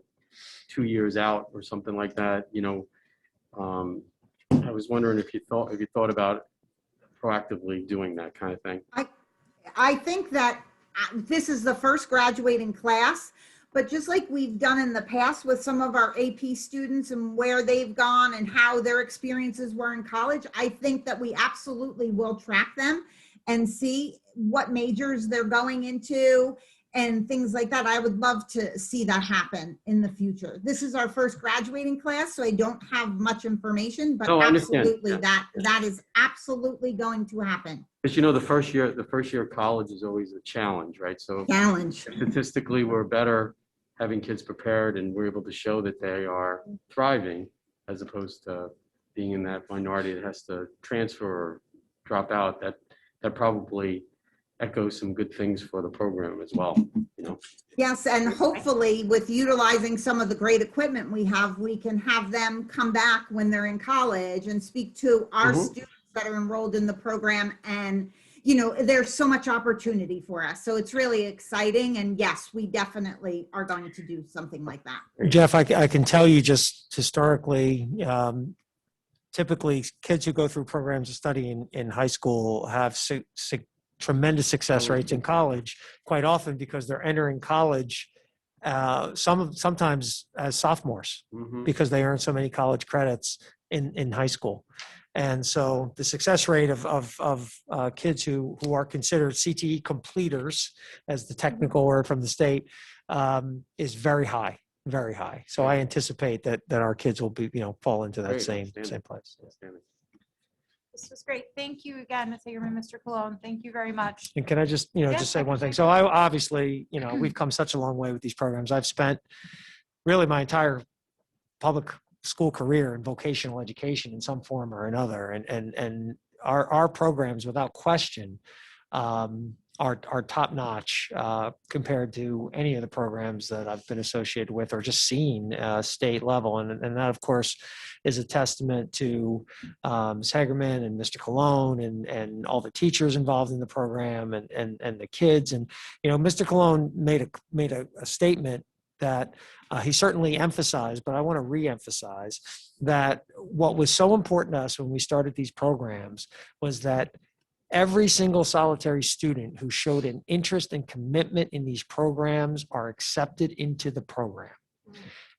2 years out or something like that, you know. I was wondering if you thought about proactively doing that kind of thing. I think that this is the first graduating class, but just like we've done in the past with some of our AP students and where they've gone and how their experiences were in college, I think that we absolutely will track them and see what majors they're going into and things like that. I would love to see that happen in the future. This is our first graduating class, so I don't have much information, but absolutely that is absolutely going to happen. Because you know, the first year of college is always a challenge, right? So statistically, we're better having kids prepared and we're able to show that they are thriving as opposed to being in that minority that has to transfer or drop out. That probably echoes some good things for the program as well, you know? Yes, and hopefully with utilizing some of the great equipment we have, we can have them come back when they're in college and speak to our students that are enrolled in the program. And, you know, there's so much opportunity for us. So it's really exciting. And yes, we definitely are going to do something like that. Jeff, I can tell you just historically, typically kids who go through programs of study in high school have tremendous success rates in college, quite often because they're entering college sometimes as sophomores because they earn so many college credits in high school. And so the success rate of kids who are considered CTE completers, as the technical word from the state, is very high, very high. So I anticipate that our kids will be, you know, fall into that same place. This was great. Thank you again, Ms. Hagerman, Mr. Cologne. Thank you very much. And can I just, Yeah, just say Dr. one thing? So I obviously, we've come such a long way with these programs. I've spent really my entire public school career in vocational education in some form or another. And our programs, without question, are top notch compared to any of the programs that I've been associated with or just seen state level. And that, of course, is a testament to Ms. Hagerman and Mr. Cologne and all the teachers involved in the program and the kids. And, Mr. Cologne made a statement that he certainly emphasized, but I want to re-emphasize that what was so important to us when we started these programs was that every single solitary student who showed an interest and commitment in these programs are accepted into the program.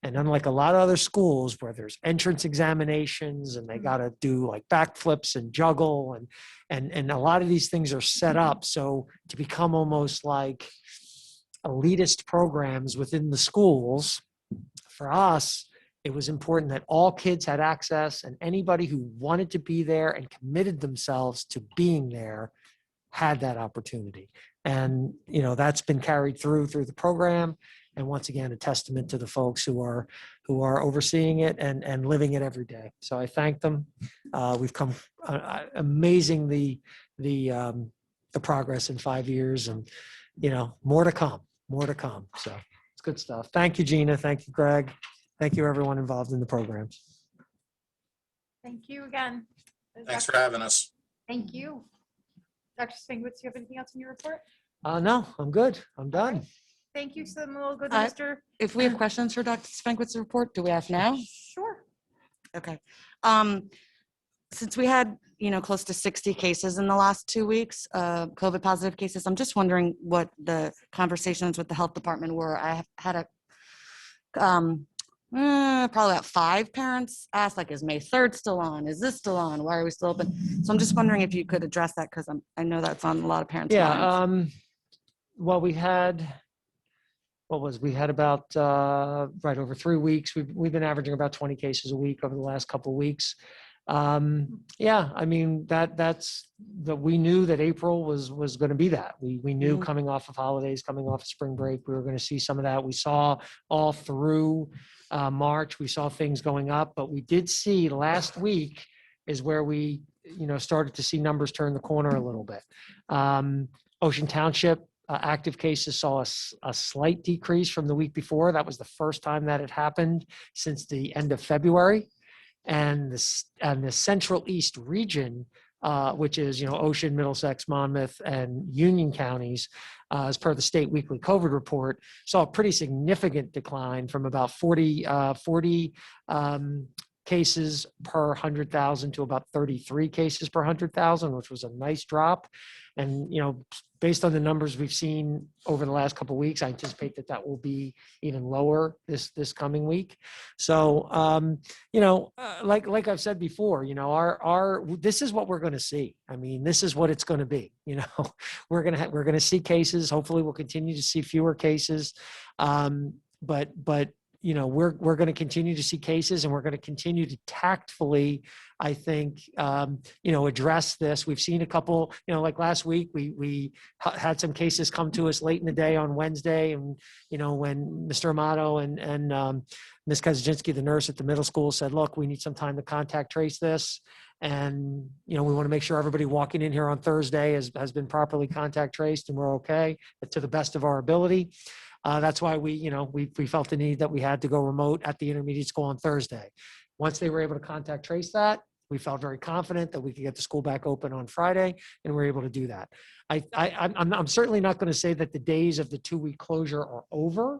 And unlike a lot of other schools where there's entrance examinations and they got to do like backflips and juggle and a lot of these things are set up so to become almost like elitist programs within the schools, for us, it was important that all kids had access and anybody who wanted to be there and committed themselves to being there had that opportunity. And, that's been carried through the program. And once again, a testament to the folks who are overseeing it and living it every day. So I thank them. We've come amazing the progress in 5 years and, more to come. So it's good stuff. Thank you, Gina. Thank you, Greg. Thank you, everyone involved in the programs. Thank you again. Thanks for having us. Thank you. Dr. Spinkwitz, do you have anything else in your report? No, I'm good. I'm done. Thank you. So then we'll go to Uh, Mr. If we have questions for Dr. Spankwitz's report, do we have now? Sure. Okay. Since we had, close to 60 cases in the last 2 weeks, COVID positive cases, I'm just wondering what the conversations with the health department were. I have had probably about 5 parents ask, like, is May 3rd still on? Is this still on? Why are we still open? So I'm just wondering if you could address that because I know that's on a lot of parents' minds. Yeah. Well, we had about right over 3 weeks. We've been averaging about 20 cases a week over the last couple of weeks. Yeah, I mean, that's that we knew that April was going to be that. We knew coming off of holidays, coming off of spring break, we were going to see some of that. We saw all through March, we saw things going up, but we did see last week is where we, started to see numbers turn the corner a little bit. Ocean Township active cases saw a slight decrease from the week before. That was the first time that had happened since the end of February. And the Central East region, which is, Ocean, Middlesex, Monmouth, and Union counties, as per the state weekly COVID report, saw a pretty significant decline from about 40 cases per 100,000 to about 33 cases per 100,000, which was a nice drop. And, based on the numbers we've seen over the last couple of weeks, I anticipate that will be even lower this coming week. So, like I've said before, this is what we're going to see. I mean, this is what it's going to be. We're going to see cases. Hopefully, we'll continue to see fewer cases. But we're going to continue to see cases, and we're going to continue to tactfully, I think, address this. We've seen a couple, like last week, we had some cases come to us late in the day on Wednesday, and when Mr. Amato and Ms. Kaczynski, the nurse at the middle school, said, "Look, we need some time to contact trace this." And, we want to make sure everybody walking in here on Thursday has been properly contact traced, and we're okay to the best of our ability. That's why we felt the need that we had to go remote at the intermediate school on Thursday. Once they were able to contact trace that, we felt very confident that we could get the school back open on Friday, and we're able to do that. I'm certainly not going to say that the days of the 2-week closure are over,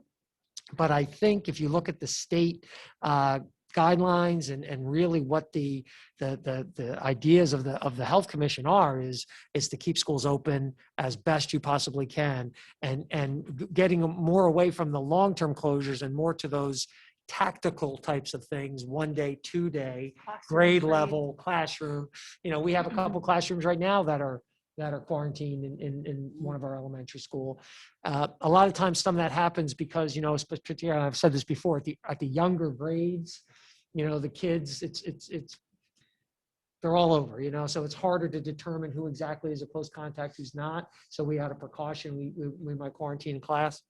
but I think if you look at the state guidelines and really what the ideas of the Health Commission is to keep schools open as best you possibly can and getting more away from the long-term closures and more to those tactical types of things, 1 day, 2 day, grade level, classroom. We have a couple classrooms right now that are quarantined in one of our elementary school. A lot of times some of that happens because, particularly, I've said this before, at the younger grades, the kids, they're all over, so it's harder to determine who exactly is a close contact, who's not. So we out of precaution, we might quarantine in class.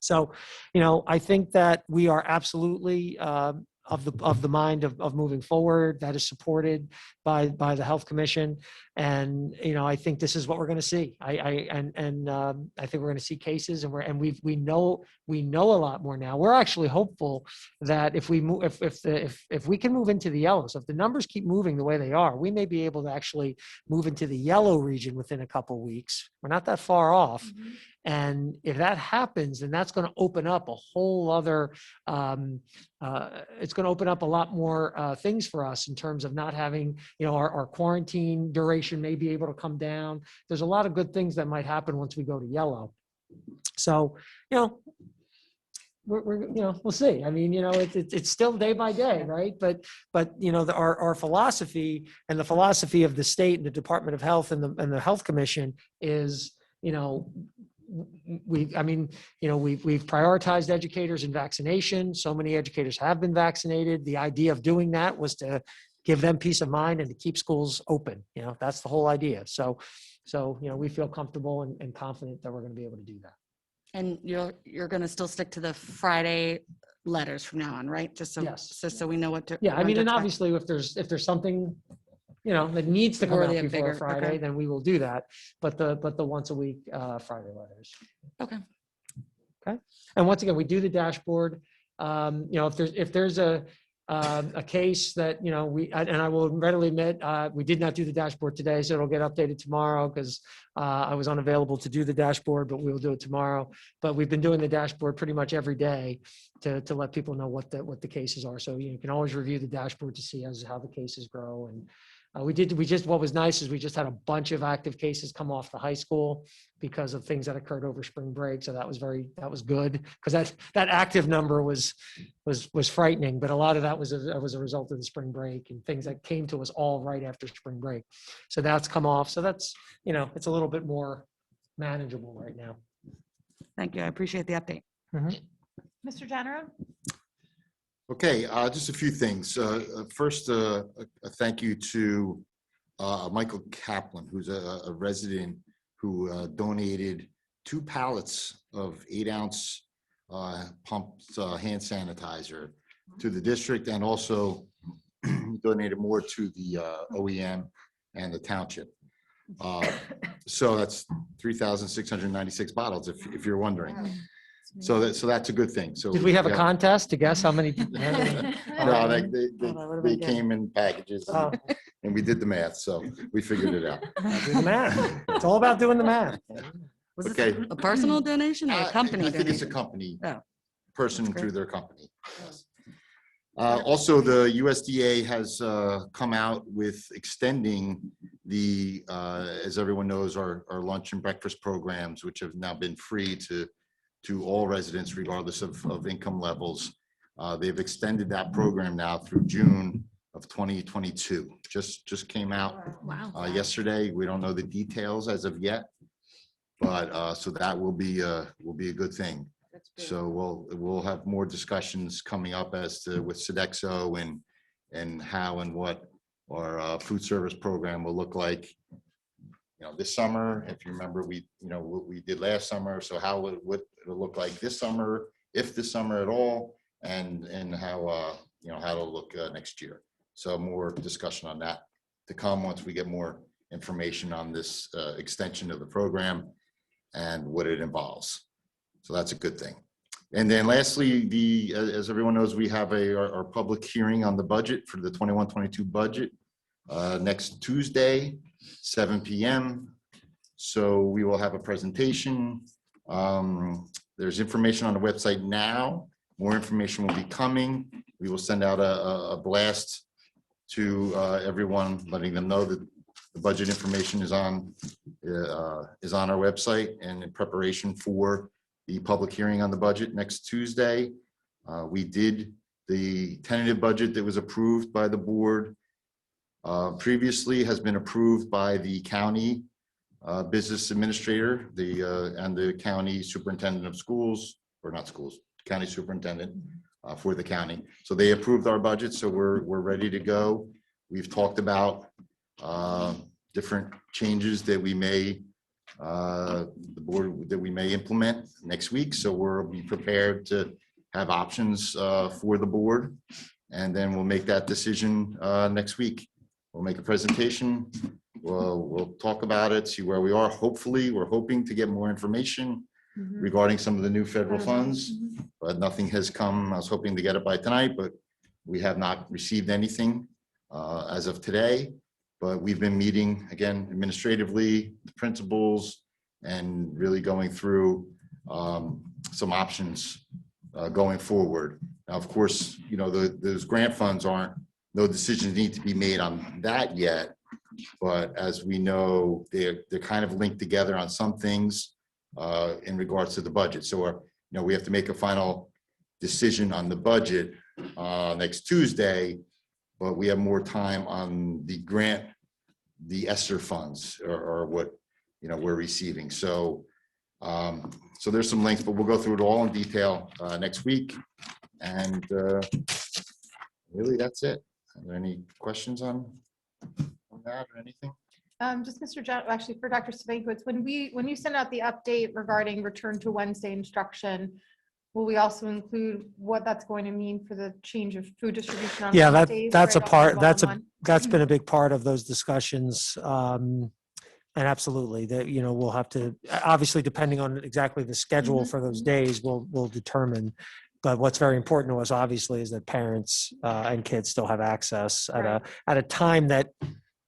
So, I think that we are absolutely of the mind of moving forward. That is supported by the Health Commission, and I think this is what we're going to see. I think we're going to see cases, and we know a lot more now. We're actually hopeful that if we move, if we can move into the yellow, so if the numbers keep moving the way they are, we may be able to actually move into the yellow region within a couple weeks. We're not that far off. Mm-hmm. And if that happens, then that's going to open up a whole other, it's going to open up a lot more things for us in terms of not having, our quarantine duration may be able to come down. There's a lot of good things that might happen once we go to yellow. So, we'll see. I mean, it's still day by day, right? But our philosophy and the philosophy of the state and the Department of Health and the Health Commission is, we've prioritized educators in vaccination. So many educators have been vaccinated. The idea of doing that was to give them peace of mind and to keep schools open. That's the whole idea. So we feel comfortable and confident that we're going to be able to do that. And you're going to still stick to the Friday letters from now on, right? Just so, Yes. just so we know what to. Yeah, when to and expect. obviously if there's something, that needs to come out Worthy of before bigger, Friday, okay. then we will do that. But the once a week Friday letters. Okay. Okay. And once again, we do the dashboard. If there's a case that, I will readily admit, we did not do the dashboard today, so it'll get updated tomorrow because I was unavailable to do the dashboard, but we'll do it tomorrow. But we've been doing the dashboard pretty much every day to let people know what the cases are. So you can always review the dashboard to see how the cases grow. And what was nice is we just had a bunch of active cases come off the high school because of things that occurred over spring break. So that was good because that active number was frightening, but a lot of that was a result of the spring break and things that came to us all right after spring break. So that's come off. So that's, it's a little bit more manageable right now. Thank you. I appreciate the update. Mr. General? Okay, just a few things. First, a thank you to Michael Kaplan, who's a resident who donated 2 pallets of 8-ounce pumped hand sanitizer to the district, and also donated more to the OEM and the township. So that's 3,696 bottles, if you're wondering. So that's a good thing. So Did we have a contest to guess how many? No, they came in packages and we did the math, so we figured it out. Do the math. It's all about doing the math. Was Okay. this a personal donation or a company I think it's a donation? company Oh, person that's great. through their company. Yes. Also, the USDA has come out with extending the, as everyone knows, our lunch and breakfast programs, which have now been free to all residents, regardless of income levels. They've extended that program now through June of 2022. Just came out yesterday. We don't know the details as of yet, but so that will be a good thing. So we'll have more discussions coming up as to with Sodexo and how and what our food service program will look like. This summer, if you remember, what we did last summer. So how what it'll look like this summer, if this summer at all, and how how it'll look next year. So more discussion on that to come once we get more information on this extension of the program and what it involves. So that's a good thing. And then lastly, as everyone knows, we have our public hearing on the budget for the 21-22 budget next Tuesday, 7 p.m. So we will have a presentation. There's information on the website now. More information will be coming. We will send out a blast to everyone, letting them know that the budget information is on our website and in preparation for the public hearing on the budget next Tuesday. We did the tentative budget that was approved by the board previously has been approved by the county business administrator, and the county superintendent of schools, or not schools, county superintendent for the county. So they approved our budget, so we're ready to go. We've talked about different changes that we may, the board that we may implement next week. So we'll be prepared to have options for the board. And then we'll make that decision next week. We'll make a presentation. We'll talk about it, see where we are. Hopefully, we're hoping to get more information regarding some of the new federal funds, but nothing has come. I was hoping to get it by tonight, but we have not received anything as of today. But we've been meeting again administratively, the principals, and really going through some options going forward. Now, of course, you know, those grant funds no decisions need to be made on that yet. But as we know, they're kind of linked together on some things in regards to the budget. So, we have to make a final decision on the budget next Tuesday, but we have more time on the grant, the ESSER funds, or what, we're receiving. So, so there's some links, but we'll go through it all in detail next week. And really, that's it. Are there any questions on that or anything? Just Mr. John, actually for Dr. Stankowitz, when you send out the update regarding return to Wednesday instruction, will we also include what that's going to mean for the change of food distribution on Yeah, Wednesdays, that's a right, all part, involved in one? that's been a big part of those discussions. And absolutely that, we'll have to, obviously, depending on exactly the schedule for those days, we'll determine. But what's very important to us, obviously, is that parents and kids still have access at a time that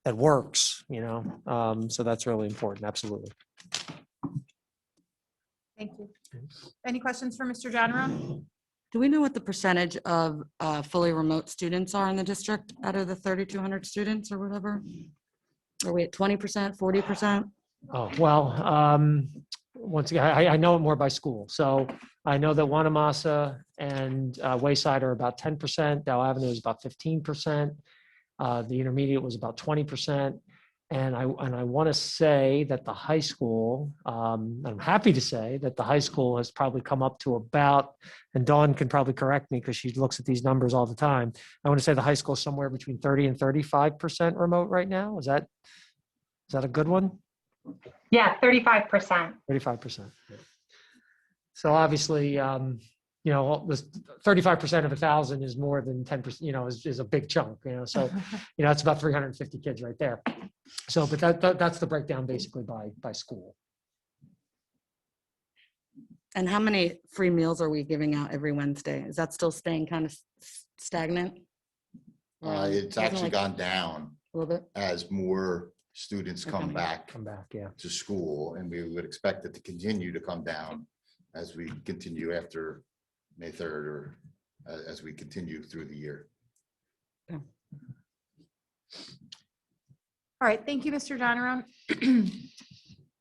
works, so that's really important. Absolutely. Thank you. Any questions for Mr. Jonro? Do we know what the percentage of fully remote students are in the district out of the 3,200 students or whatever? Are we at 20%, 40%? Oh, well, once again, I know it more by school. So I know that Wanamasa and Wayside are about 10%. Dow Avenue is about 15%. The intermediate was about 20%. And I want to say that the high school, I'm happy to say that the high school has probably come up to about, and Dawn can probably correct me because she looks at these numbers all the time. I want to say the high school is somewhere between 30 and 35% remote right now. Is that a good one? Yeah, 35%. 35%. So obviously, this 35% of 1,000 is more than 10%, is a big chunk, so, that's about 350 kids right there. So, but that's the breakdown basically by school. And how many free meals are we giving out every Wednesday? Is that still staying kind of stagnant? It's actually gone down a little bit as more students come back yeah, to school, and we would expect it to continue to come down as we continue after May 3rd or as we continue through the year. All right, thank you, Mr. Jonro.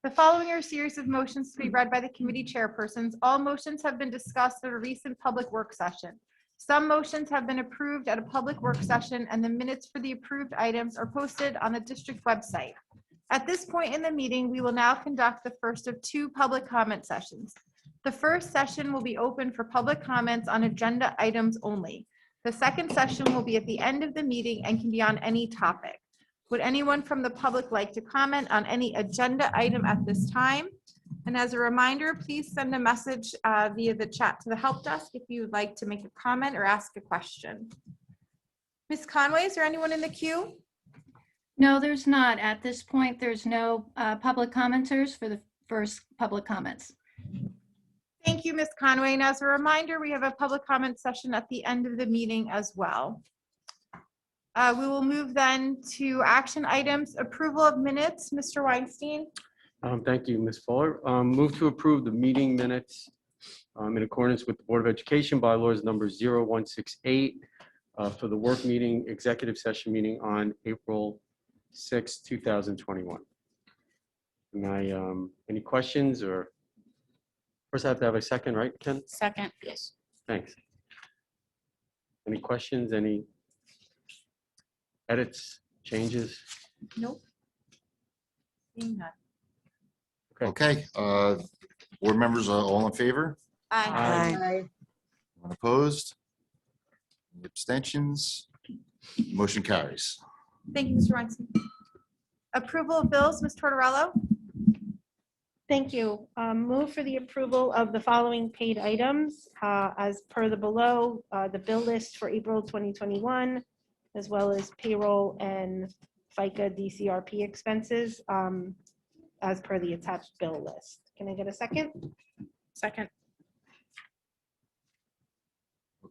The following are a series of motions to be read by the committee chairpersons. All motions have been discussed at a recent public work session. Some motions have been approved at a public work session, and the minutes for the approved items are posted on the district website. At this point in the meeting, we will now conduct the first of two public comment sessions. The first session will be open for public comments on agenda items only. The second session will be at the end of the meeting and can be on any topic. Would anyone from the public like to comment on any agenda item at this time? And as a reminder, please send a message via the chat to the help desk if you would like to make a comment or ask a question. Ms. Conway, is there anyone in the queue? No, there's not. At this point, there's no public commenters for the first public comments. Thank you, Ms. Conway. And as a reminder, we have a public comment session at the end of the meeting as well. We will move then to action items, approval of minutes. Mr. Weinstein. Thank you, Ms. Fuller. Move to approve the meeting minutes in accordance with the Board of Education bylaws number 0168 for the work meeting, executive session meeting on April 6, 2021. Any questions or? First, I have to have a second, right, Ken? Second. Yes. Thanks. Any questions? Any edits, changes? Nope. Seeing none. Okay, board members, all in favor? Aye. Anyone opposed? Any abstentions? Motion carries. Thank you, Mr. Weinstein. Approval of bills, Ms. Tortorella? Thank you. Move for the approval of the following paid items as per the below, the bill list for April 2021, as well as payroll and FICA DCRP expenses as per the attached bill list. Can I get a second? Second.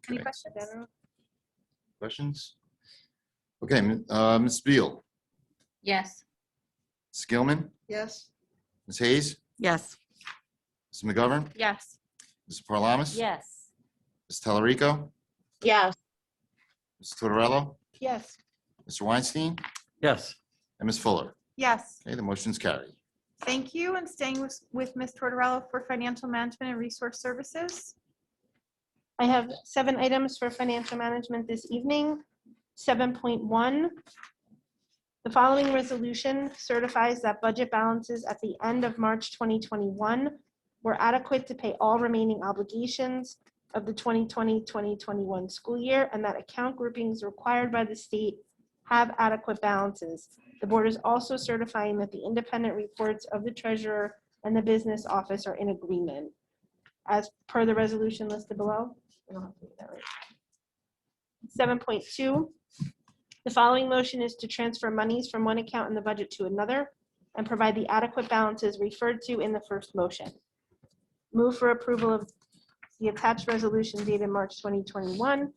Any Okay, questions? questions? Okay, Ms. Beal, Yes. Ms. Gilman, Yes. Ms. Hayes, Yes. Ms. McGovern, Yes. Ms. Parlamas? Yes. Ms. Telerico, Yes. Ms. Tortorella, Yes. Mr. Weinstein, Yes. and Ms. Fuller. Yes. Okay, the motion's carried. Thank you. And staying with Ms. Tortorella for financial management and resource services. I have 7 items for financial management this evening. 7.1. The following resolution certifies that budget balances at the end of March 2021 were adequate to pay all remaining obligations of the 2020-2021 school year, and that account groupings required by the state have adequate balances. The board is also certifying that the independent reports of the treasurer and the business office are in agreement. As per the resolution listed below. I don't have to read that, right? 7.2. The following motion is to transfer monies from one account in the budget to another and provide the adequate balances referred to in the first motion. Move for approval of the attached resolution dated March 2021,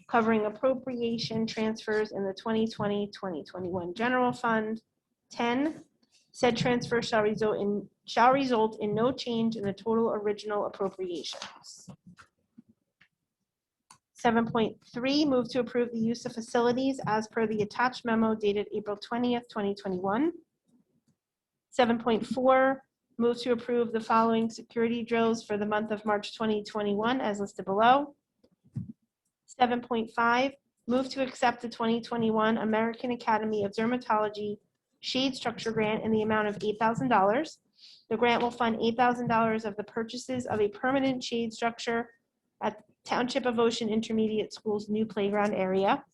covering appropriation transfers in the 2020-2021 general fund. 10, said transfer shall result in no change in the total original appropriations. 7.3, move to approve the use of facilities as per the attached memo dated April 20th, 2021. 7.4, move to approve the following security drills for the month of March 2021 as listed below. 7.5, move to accept the 2021 American Academy of Dermatology Shade Structure Grant in the amount of $8,000. The grant will fund $8,000 of the purchases of a permanent shade structure at Township of Ocean Intermediate School's new playground area.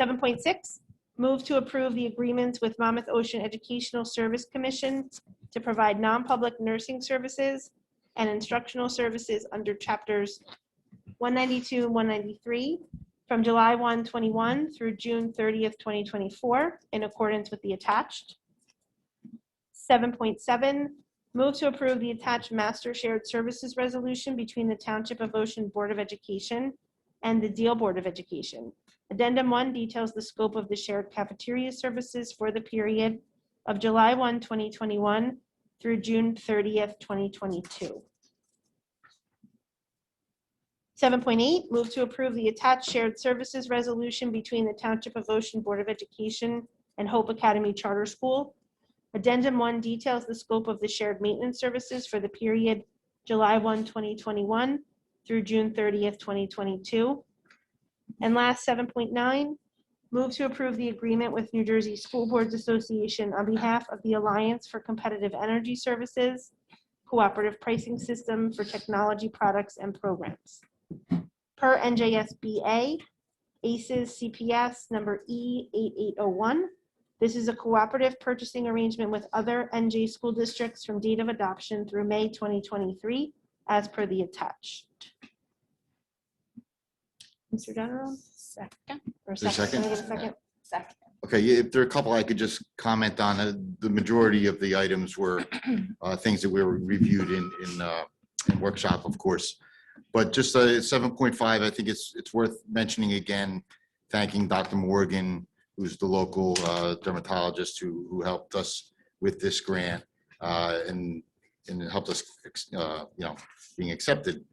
7.6, move to approve the agreements with Monmouth Ocean Educational Service Commission to provide non-public nursing services and instructional services under chapters 192 and 193 from July 1, 21 through June 30th, 2024, in accordance with the attached. 7.7, move to approve the attached master shared services resolution between the Township of Ocean Board of Education and the Deal Board of Education. Addendum 1 details the scope of the shared cafeteria services for the period of July 1, 2021 through June 30th, 2022. 7.8, move to approve the attached shared services resolution between the Township of Ocean Board of Education and Hope Academy Charter School. Addendum 1 details the scope of the shared maintenance services for the period July 1, 2021 through June 30th, 2022. And last, 7.9, move to approve the agreement with New Jersey School Boards Association on behalf of the Alliance for Competitive Energy Services, Cooperative Pricing System for Technology Products and Programs. Per NJSBA, ACES CPS number E8801. This is a cooperative purchasing arrangement with other NJ school districts from date of adoption through May 2023, as per the attached. Mr. General? Second. Or Is there a second? Can I get a second? second? Second. Okay, yeah, if there are a couple I could just comment on, the majority of the items were things that we were reviewed in workshop, of course. But just 7.5, I think it's worth mentioning again, thanking Dr. Morgan, who's the local dermatologist who helped us with this grant and helped us, being accepted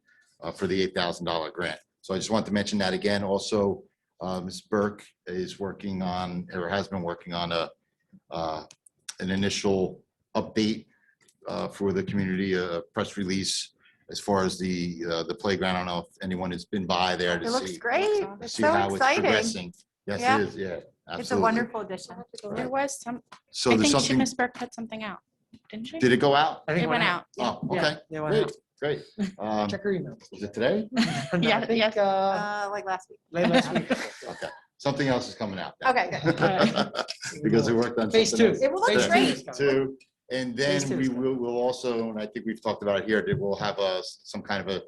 for the $8,000 grant. So I just want to mention that again. Also, Ms. Burke is working on, or has been working on an initial update for the community, a press release as far as the playground. I don't know if anyone has been by there to It looks see, great. to It's see so how it's exciting. progressing. Yes, Yeah. it is. Yeah, absolutely. It's a wonderful addition. There was some, So I there's think something, Ms. Burke put something out, didn't she? did it go out? I think It went out. Oh, Yeah, okay. yeah, why Great, not? great. Check your email. Is it today? No, I Yeah, think, yes. Like last week. late last week. Okay. something else is coming out. now. Okay, good. Because we worked on Phase something two. else. It will look Phase great. Two. And Phase then two we is will also, and I think we've talked about it here, that we'll have some kind of a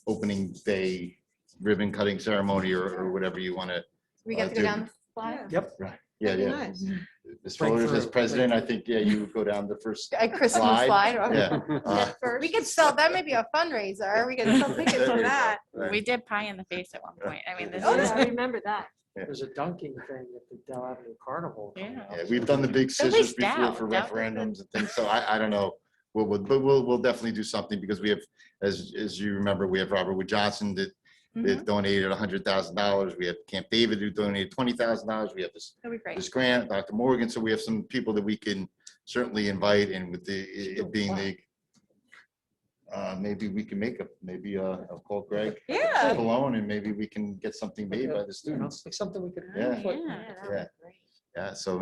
opening day ribbon cutting ceremony or whatever you want to. We get to go do. down the slide. Yep. Right. Yeah, That'd be yeah. nice. Ms. Break Fuller, as through. president, I think, yeah, you go down the first A Christmas slide. okay. Yeah. We could sell, that may be a fundraiser. We could sell tickets There on you go. that. Right. We did pie in the face at one point. I mean, this Oh, is. I remember that. There's a dunking thing at the Dell Avenue Carnival. coming Yeah. up. Yeah, we've done the big At scissors least before Dow. for Dow did referendums and things, so I don't know. We'll definitely do something because we have, as you remember, we have Robert Wood Johnson that donated $100,000. We have Camp David who donated $20,000. We have That'd be great. this grant, Dr. Morgan, so we have some people that we can certainly invite, and with it being the, maybe we can make I'll call Greg Yeah. Cologne, and maybe we can get something made by the You know, students. like something we could. Yeah. put- Yeah. Yeah, so,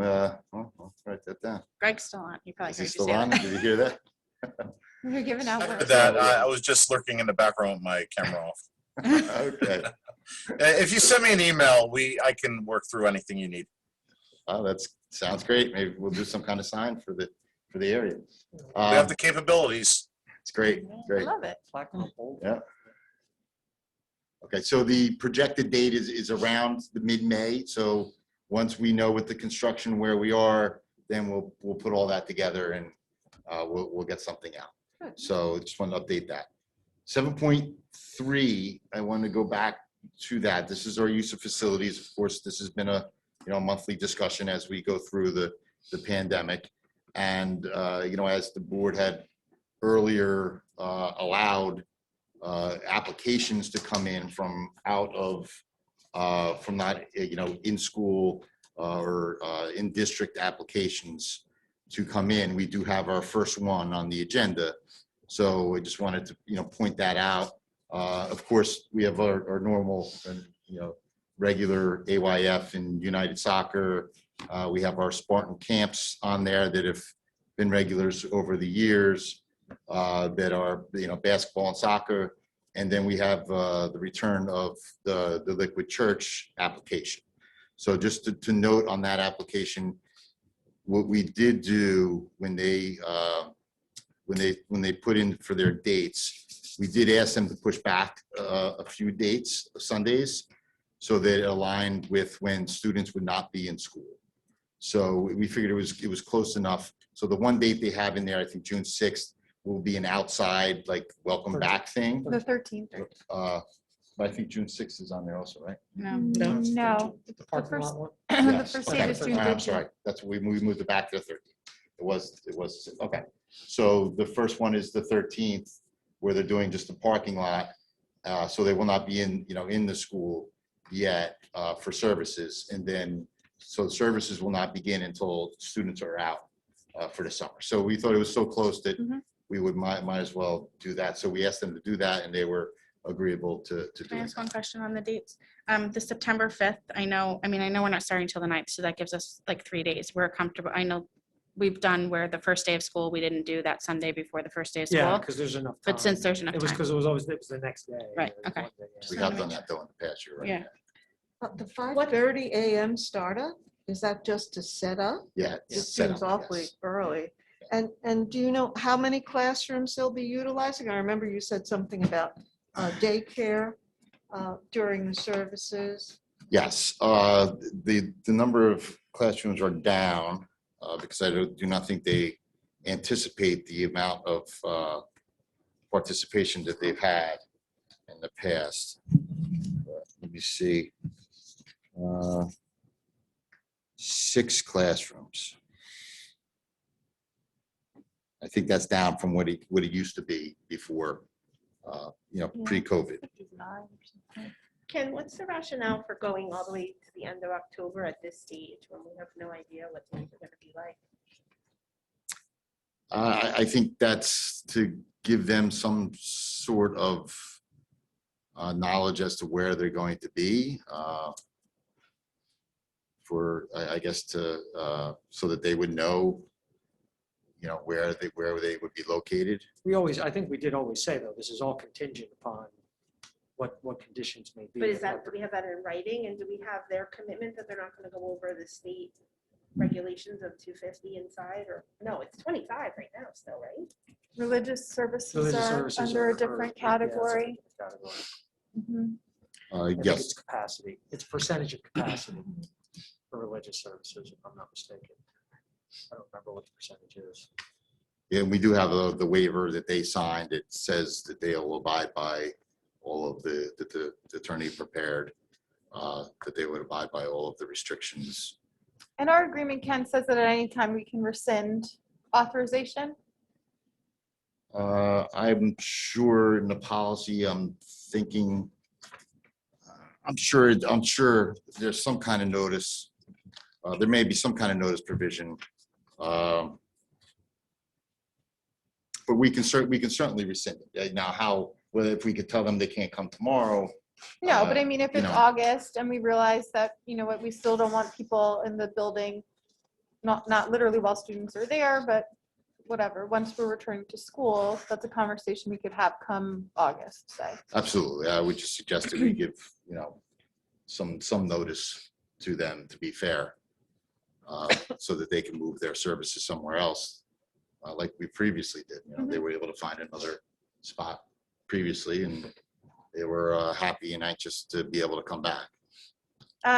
I'll write that down. Greg's still on. He probably Is he heard you still say on? that. Did you hear that? We're giving out. After words. that, I was just lurking in the background with my camera off. Okay. If you send me an email, I can work through anything you need. Oh, sounds great. Maybe we'll do some kind of sign for the area. We have the capabilities. It's great, I great. love it. Plaque on the pole. Yeah. Okay, so the projected date is around the mid-May. So once we know with the construction where we are, then we'll put all that together and we'll get something out. So just want to update that. 7.3, I want to go back to that. This is our use of facilities. Of course, this has been a monthly discussion as we go through the pandemic. And as the board had earlier allowed applications to come in from out of from not in school or in district applications to come in. We do have our first one on the agenda, so I just wanted to point that out. Of course, we have our normal regular AYF and United Soccer. We have our Spartan camps on there that have been regulars over the years that are basketball and soccer. And then we have the return of the Liquid Church application. So just to note on that application, what we did do when they put in for their dates, we did ask them to push back a few dates, Sundays, so that it aligned with when students would not be in school. So we figured it was close enough. So the one date they have in there, I think June 6th, will be an outside welcome back thing. The 13th. But I think June 6th is on there also, right? No. No. The parking lot one. The Yes, first okay. date is June I'm 13th. sorry. That's we moved it back to the 13th. It was okay. So the first one is the 13th, where they're doing just a parking lot. So they will not be in the school yet for services, and then so the services will not begin until students are out for the summer. So we thought it was so close that we might as well do that. So we asked them to do that, and they were agreeable to Can I doing ask that. one question on the dates? The September 5th, I know we're not starting till the 9th, so that gives us like 3 days. We're comfortable. I know we've done where the first day of school, we didn't do that Sunday before the first day of school. Yeah, because there's enough time. But since there's enough It was time. because it was the next day. Right, It was okay. one day, yeah. We have done that though in the past year, right? Yeah. The 5:30 a.m. startup, is that just to set up? Yeah. It it's set seems up, awfully yes. early. And do you know how many classrooms they'll be utilizing? I remember you said something about daycare during the services. Yes, the number of classrooms are down because I do not think they anticipate the amount of participation that they've had in the past. Let me see. 6 classrooms. I think that's down from what it used to be before, pre-COVID. Ken, what's the rationale for going all the way to the end of October at this stage when we have no idea what things are going to be like? I think that's to give them some sort of knowledge as to where they're going to be I guess so that they would know, where they would be located. I think we did always say though, this is all contingent upon what conditions may be. But is that, do we have that in writing, and do we have their commitment that they're not gonna go over the state regulations of 250 inside, or, no, it's 25 right now still, right? Religious services Religious are services under are- a different yeah, it's a category. different category. Mhm. I think Yes. It's capacity. It's percentage of capacity for religious services, if I'm not mistaken. I don't remember what the percentage is. Yeah, we do have the waiver that they signed. It says that they will abide by all of the attorney prepared, that they would abide by all of the restrictions. And our agreement, Ken, says that at any time we can rescind authorization. I'm sure in the policy, I'm thinking, I'm sure there's some kind of notice. There may be some kind of notice provision. But we can certainly rescind it. Now, how, whether if we could tell them they can't come tomorrow. No, but I mean, if you it's know. August and we realize that, you know what, we still don't want people in the building, not literally while students are there, but whatever, once we're returning to school, that's a conversation we could have come August, say. Absolutely. I would just suggest that we give, some notice to them to be fair, so that they can move their services somewhere else, like we previously did. They were able to find another spot previously, and they were happy and anxious to be able to come back.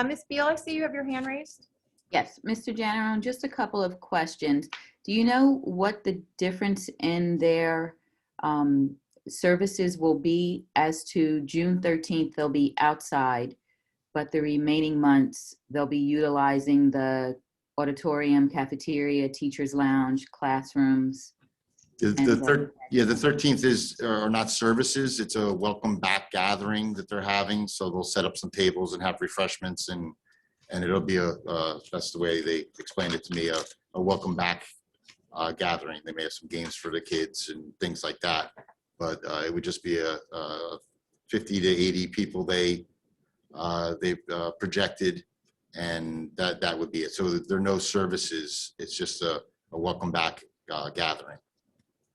Ms. Beal, I see you have your hand raised. Yes, Mr. Janarone, just a couple of questions. Do you know what the difference in their services will be as to June 13th? They'll be outside, but the remaining months, they'll be utilizing the auditorium, cafeteria, teacher's lounge, classrooms. The 13th are not services. It's a welcome back gathering that they're having. So they'll set up some tables and have refreshments, and it'll be that's the way they explained it to me, a welcome back gathering. They may have some games for the kids and things like that, but it would just be a 50 to 80 people they projected, and that would be it. So there are no services. It's just a welcome back gathering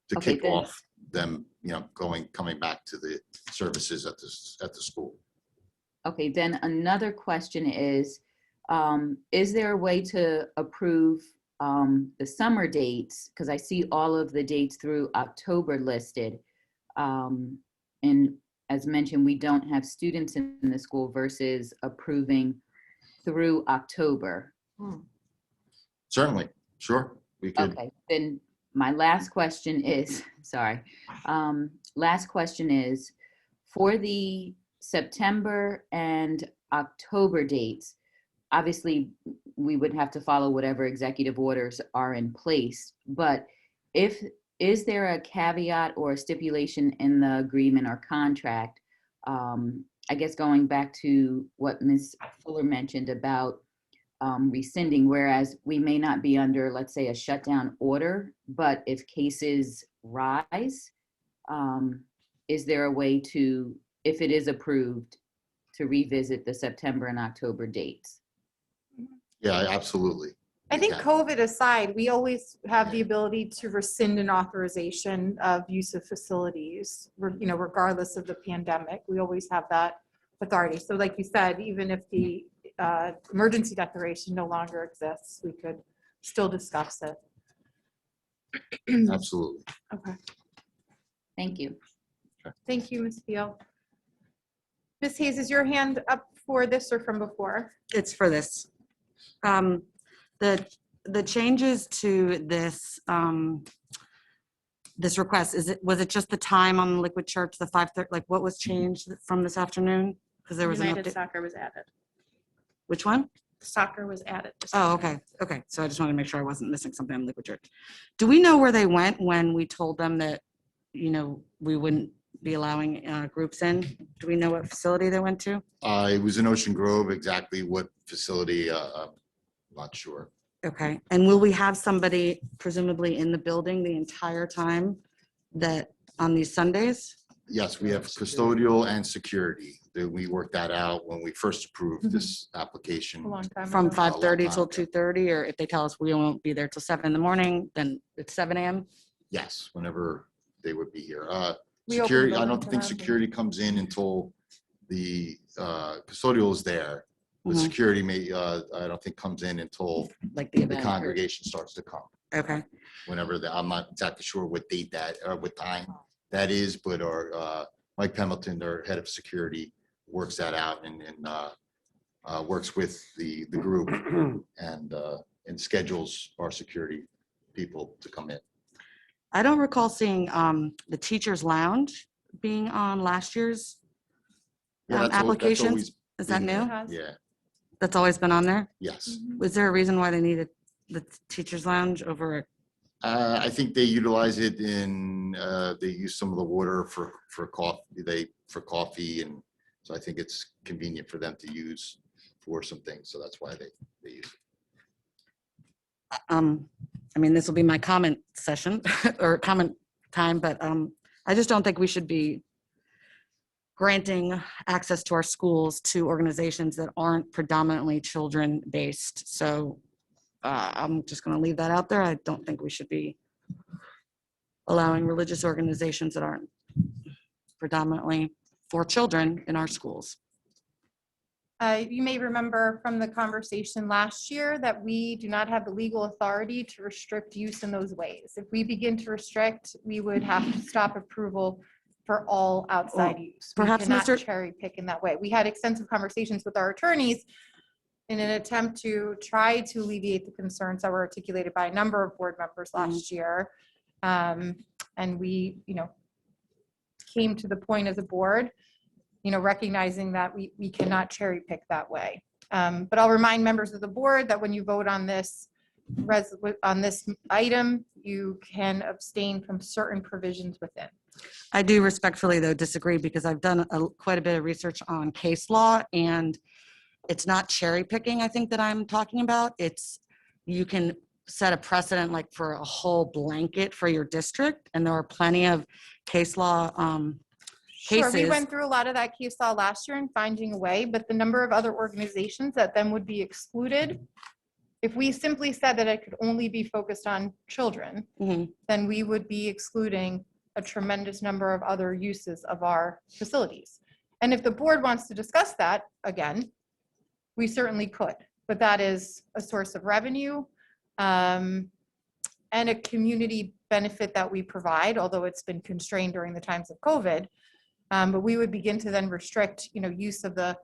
to Okay, kick good. off them, coming back to the services at the school. Okay, then another question is there a way to approve the summer dates? Because I see all of the dates through October listed. And as mentioned, we don't have students in the school versus approving through October. Certainly, sure, we could. Okay, then my last question is, sorry. Last question is, for the September and October dates, obviously, we would have to follow whatever executive orders are in place, but is there a caveat or a stipulation in the agreement or contract? I guess going back to what Ms. Fuller mentioned about rescinding, whereas we may not be under, let's say, a shutdown order, but if cases rise, is there a way to, if it is approved, to revisit the September and October dates? Yeah, absolutely. I think COVID aside, we always have the ability to rescind an authorization of use of facilities, regardless of the pandemic. We always have that authority. So like you said, even if the emergency declaration no longer exists, we could still discuss it. Absolutely. Okay. Thank you. Thank you, Ms. Beal. Ms. Hayes, is your hand up for this or from before? It's for this. The changes to this this request, was it just the time on Liquid Church, the 5:30, like what was changed from this afternoon? Because there was an United update. Soccer was added. Which one? Soccer was added. Oh, okay. Okay. So I just wanted to make sure I wasn't missing something on Liquid Church. Do we know where they went when we told them that, we wouldn't be allowing groups in? Do we know what facility they went to? It was in Ocean Grove. Exactly what facility, I'm not sure. Okay. And will we have somebody presumably in the building the entire time that on these Sundays? Yes, we have custodial and security. We worked that out when we first approved this application. A long time From ago. 5:30 till 2:30, or if they tell us we won't be there till 7 in the morning, then it's 7 a.m.? Yes, whenever they would be here. We open Security, I building don't to think them. security comes in until the custodial is there. The Mhm. security may, I don't think comes in until Like the the event. congregation starts to come. Okay. Whenever I'm not exactly sure what date that, or what time that is, but our Mike Pemberton, our head of security, works that out and works with the group and schedules our security people to come in. I don't recall seeing the teachers lounge being on last year's Yeah, that's applications. always Is that been new? there. Yeah, That's always been on there? yes. Was there a reason why they needed the teachers lounge over? I think they utilize it in, they use some of the water for coffee, and so I think it's convenient for them to use for some things, so that's why they use it. I mean, this will be my comment session or comment time, but I just don't think we should be granting access to our schools to organizations that aren't predominantly children-based. So I'm just going to leave that out there. I don't think we should be allowing religious organizations that aren't predominantly for children in our schools. You may remember from the conversation last year that we do not have the legal authority to restrict use in those ways. If we begin to restrict, we would have to stop approval for all outside Well, use. perhaps We cannot Mr. cherry pick in that way. We had extensive conversations with our attorneys in an attempt to try to alleviate the concerns that were articulated by a number of board members last year. And we, came to the point as a board, recognizing that we cannot cherry pick that way. But I'll remind members of the board that when you vote on this item, you can abstain from certain provisions within. I do respectfully, though, disagree because I've done quite a bit of research on case law, and it's not cherry picking, I think, that I'm talking about. It's, you can set a precedent like for a whole blanket for your district, and there are plenty of case law Sure, we cases. went through a lot of that case law last year and finding a way, but the number of other organizations that then would be excluded, if we simply said that it could only be focused on children, then we would be excluding a tremendous number of other uses of our facilities. And if the board wants to discuss that again, we certainly could, but that is a source of revenue and a community benefit that we provide, although it's been constrained during the times of COVID. But we would begin to then restrict, use of the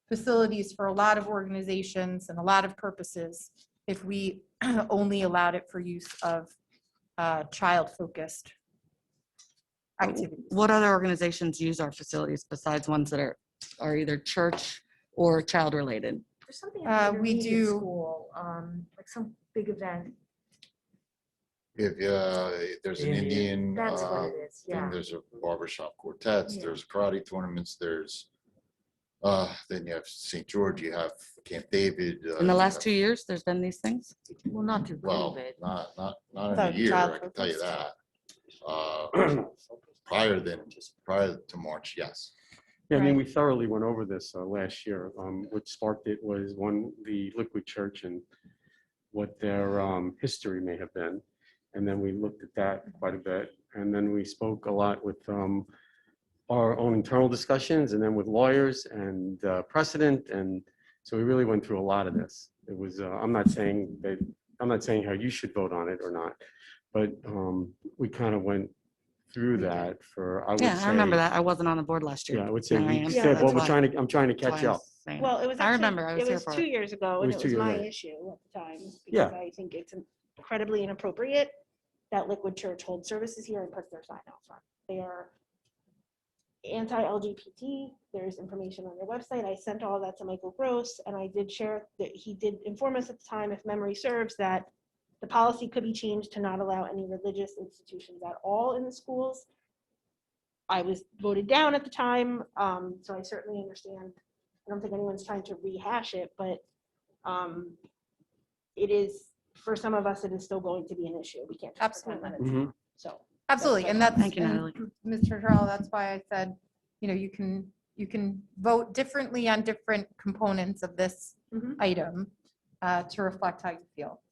facilities for a lot of organizations and a lot of purposes if we only allowed it for use of child-focused activities. What other organizations use our facilities besides ones that are either church or child-related? There's something at the We intermediate do- school, like some big event. If there's an Indian, That's what it is, thing, yeah. there's a barbershop quartets, Yeah. there's karate tournaments, there's, then you have St. George, you have Camp David. In the you last have- 2 years, there's been these things? Well, not through Well, COVID. not in Without a year, child I can tell you focus. that. Prior to March, yes. Yeah, I mean, Right. we thoroughly went over this last year. What sparked it was the Liquid Church and what their history may have been. And then we looked at that quite a bit. And then we spoke a lot with our own internal discussions and then with lawyers and precedent. And so we really went through a lot of this. It was, I'm not saying how you should vote on it or not, but we kind of went through that for, I would say. Yeah, I remember that. I wasn't on the board last year. Yeah, I would say Now I we am. said, that's well, why. I'm trying to That's why catch I'm up. saying Well, that. it was I actually, remember, I was it here was for 2 it. years ago, It and was it 2 was years, my right. issue at the time. Yeah. Because I think it's incredibly inappropriate that Liquid Church holds services here and puts their sign out front. They are anti-LGBT. There's information on their website. I sent all that to Michael Gross, and I did share that he did inform us at the time, if memory serves, that the policy could be changed to not allow any religious institutions at all in the schools. I was voted down at the time, so I certainly understand. I don't think anyone's trying to rehash it, but it is, for some of us, it is still going to be an issue. We can't just pretend that it's Mhm. not. So. Absolutely, and that's, Thank you, and Natalie. Mr. Terrell, that's why I said, you can vote differently on different components of this Mhm. item to reflect how you feel.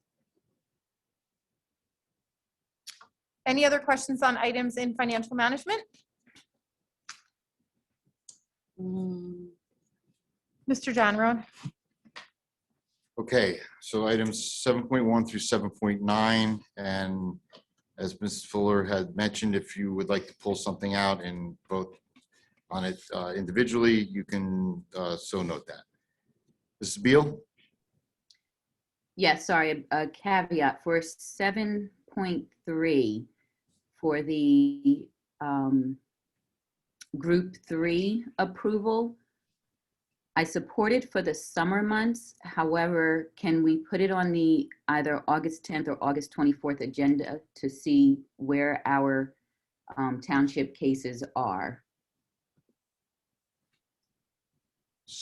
Any other questions on items in financial management? Mm, Mr. John Roan? Okay, so items 7.1 through 7.9, and as Ms. Fuller had mentioned, if you would like to pull something out and vote on it individually, you can so note that. Mrs. Beal? Yes, sorry, a caveat for 7.3 for the Group 3 approval. I support it for the summer months. However, can we put it on the either August 10th or August 24th agenda to see where our township cases are?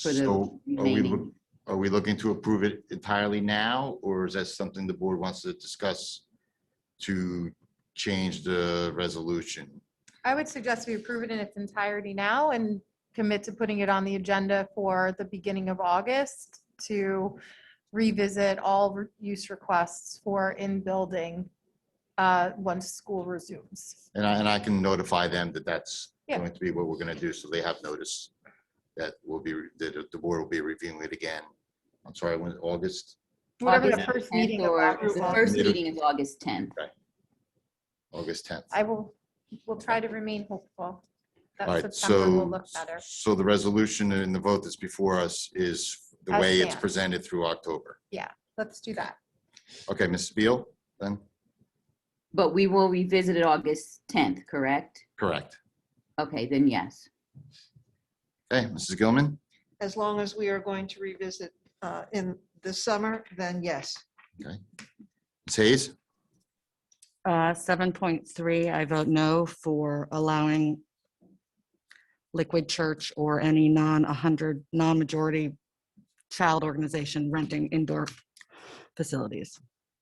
For the So remaining. are we looking to approve it entirely now, or is that something the board wants to discuss to change the resolution? I would suggest we approve it in its entirety now and commit to putting it on the agenda for the beginning of August to revisit all use requests for in-building once school resumes. And I can notify them that that's Yeah. going to be what we're going to do, so they have notice that that the board will be reviewing it again. I'm sorry, when, August? Whatever the August first 10th meeting of or August the is. first meeting is August 10th. August 10th. We'll try to remain hopeful All that right, September will so, look better. so the resolution and the vote that's before us is the As way it's stands. presented through October. Yeah, let's do that. Okay, Mrs. Beal, then? But we will revisit it August 10th, correct? Correct. Okay, then yes. Okay, Mrs. Gilman? As long as we are going to revisit in the summer, then yes. Okay. Ms. Hayes? 7.3, I vote no for allowing Liquid Church or any non-majority child organization renting indoor facilities.